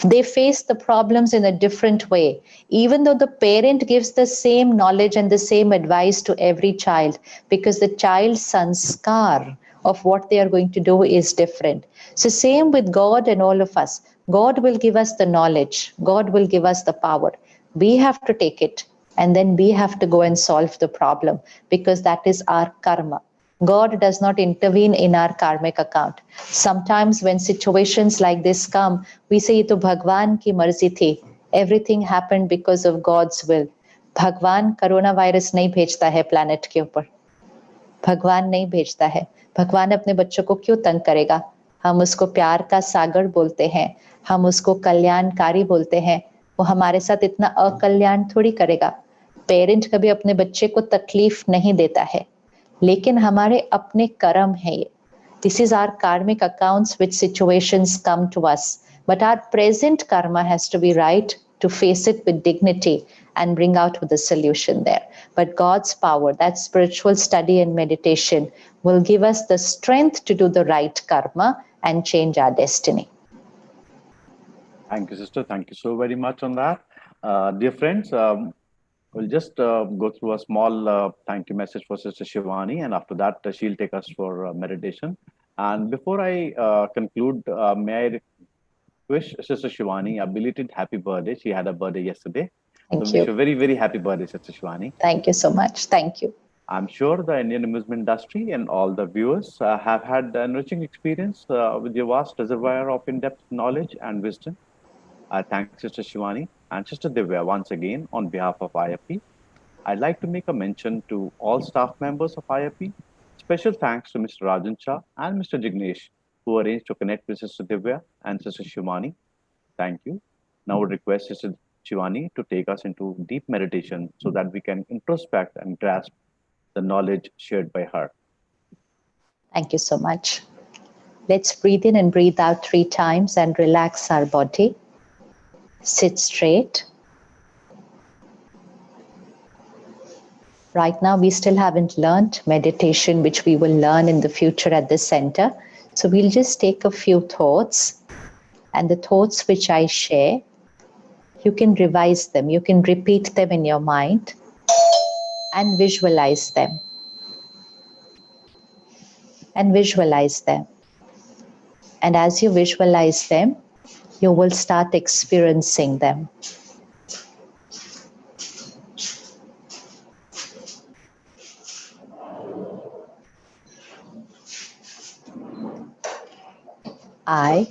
they face the problems in a different way. Even though the parent gives the same knowledge and the same advice to every child, because the child's sanskar of what they are going to do is different. So same with God and all of us. God will give us the knowledge. God will give us the power. We have to take it, and then we have to go and solve the problem, because that is our karma. God does not intervene in our karmic account. Sometimes when situations like this come, we say, "Ye to Bhagwan ki marzi thi." Everything happened because of God's will. भगवान corona virus नहीं भेजता है planet के ऊपर, भगवान नहीं भेजता है। भगवान अपने बच्चों को क्यों तंग करेगा? हम उसको प्यार का सागर बोलते हैं, हम उसको कल्याणकारी बोलते हैं। वो हमारे साथ इतना अकल्याण थोड़ी करेगा। पेरेंट कभी अपने बच्चे को तकलीफ नहीं देता है, लेकिन हमारे अपने कर्म है ये। This is our karmic accounts which situations come to us. But our present karma has to be right to face it with dignity and bring out with a solution there. But God's power, that spiritual study and meditation, will give us the strength to do the right karma and change our destiny. Thank you, sister. Thank you so very much on that. Dear friends, we'll just go through a small thank you message for Sister Shivani, and after that, she'll take us for meditation. And before I conclude, may I wish Sister Shivani a belated happy birthday. She had a birthday yesterday. Thank so you. wish a very, very happy birthday, Sister Shivani. Thank you so much. Thank you. I'm sure the Indian amusement industry and all the viewers have had an enriching experience with your vast reservoir of in-depth knowledge and wisdom. I thank Sister Shivani and Sister Divya once again on behalf of IAAPI. I'd like to make a mention to all staff members of IAAPI. Special thanks to Mr. Rajan and Mr. Jignesh, who arranged to connect with Sister Divya and Sister Shivani. Thank you. Now I would request Sister Shivani to take us into deep meditation so that we can introspect and grasp the knowledge shared by her. Thank you so much. Let's breathe in and breathe out 3 times and relax our body. Sit straight. Right now, we still haven't learned meditation, which we will learn in the future at the center. So we'll just take a few thoughts, and the thoughts which I share, you can revise them. You can repeat them in your mind and visualize them. And visualize them. And as you visualize them, you will start experiencing them. I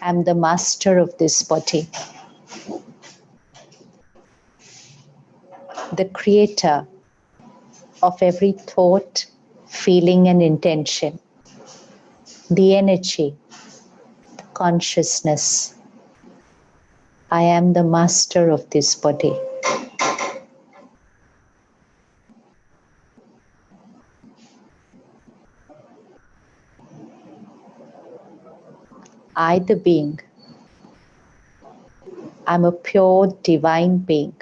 am the master of this body, the creator of every thought, feeling, and intention, the energy, the consciousness. I am the master of this body. I, the being, I'm a pure divine being.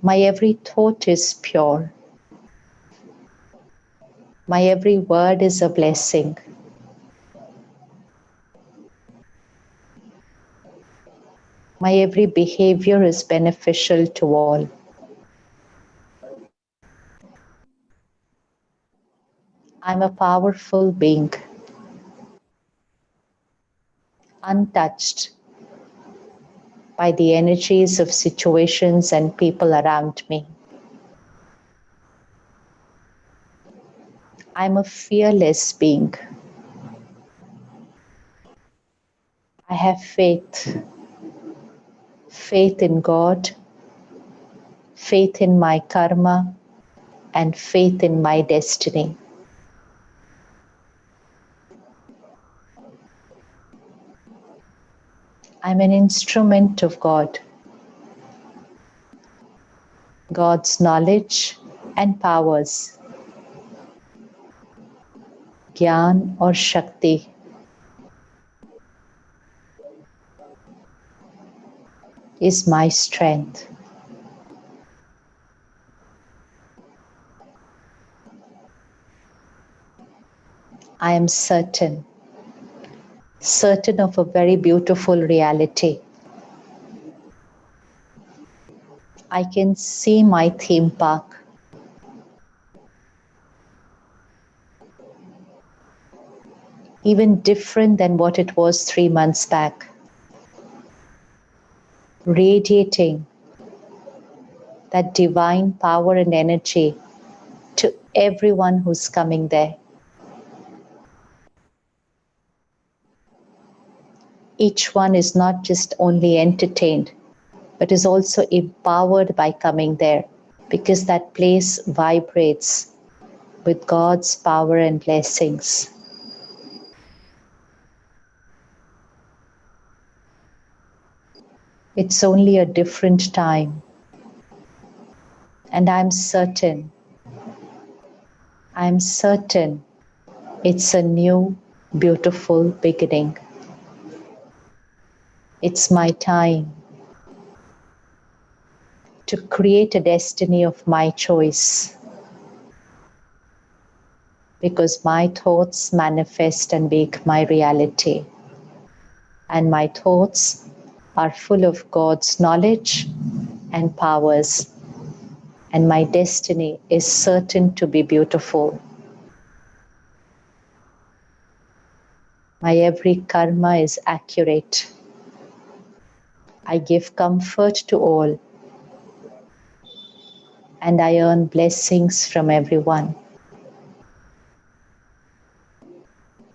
My every thought is pure. My every word is a blessing. My every behavior is beneficial to all. I'm a powerful being, untouched by the energies of situations and people around me. I'm a fearless being. I have faith. Faith in God, faith in my karma, and faith in my destiny. I'm an instrument of God. God's knowledge, and powers, ज्ञान और शक्ति is my strength. I am certain of a very beautiful reality. I can see my theme park. Even different than what it was 3 months back. Radiating that divine power and energy to everyone who's coming there. Each one is not just only entertained, but is also empowered by coming there, because that place vibrates with God's power and blessings. It's only a different time, and I'm certain it's a new, beautiful beginning. It's my time to create a destiny of my choice, because my thoughts manifest and make my reality. And my thoughts are full of God's knowledge and powers, and my destiny is certain to be beautiful. My every karma is accurate. I give comfort to all, and I earn blessings from everyone.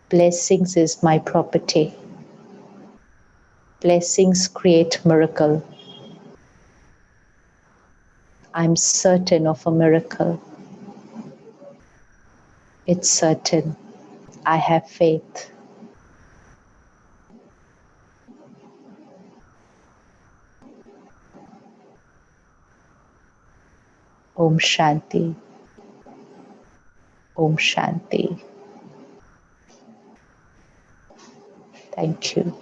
Blessings is my property. Blessings create miracle. I'm certain of a miracle. It's certain. I have faith. Om Shanti. Om Shanti. Thank you.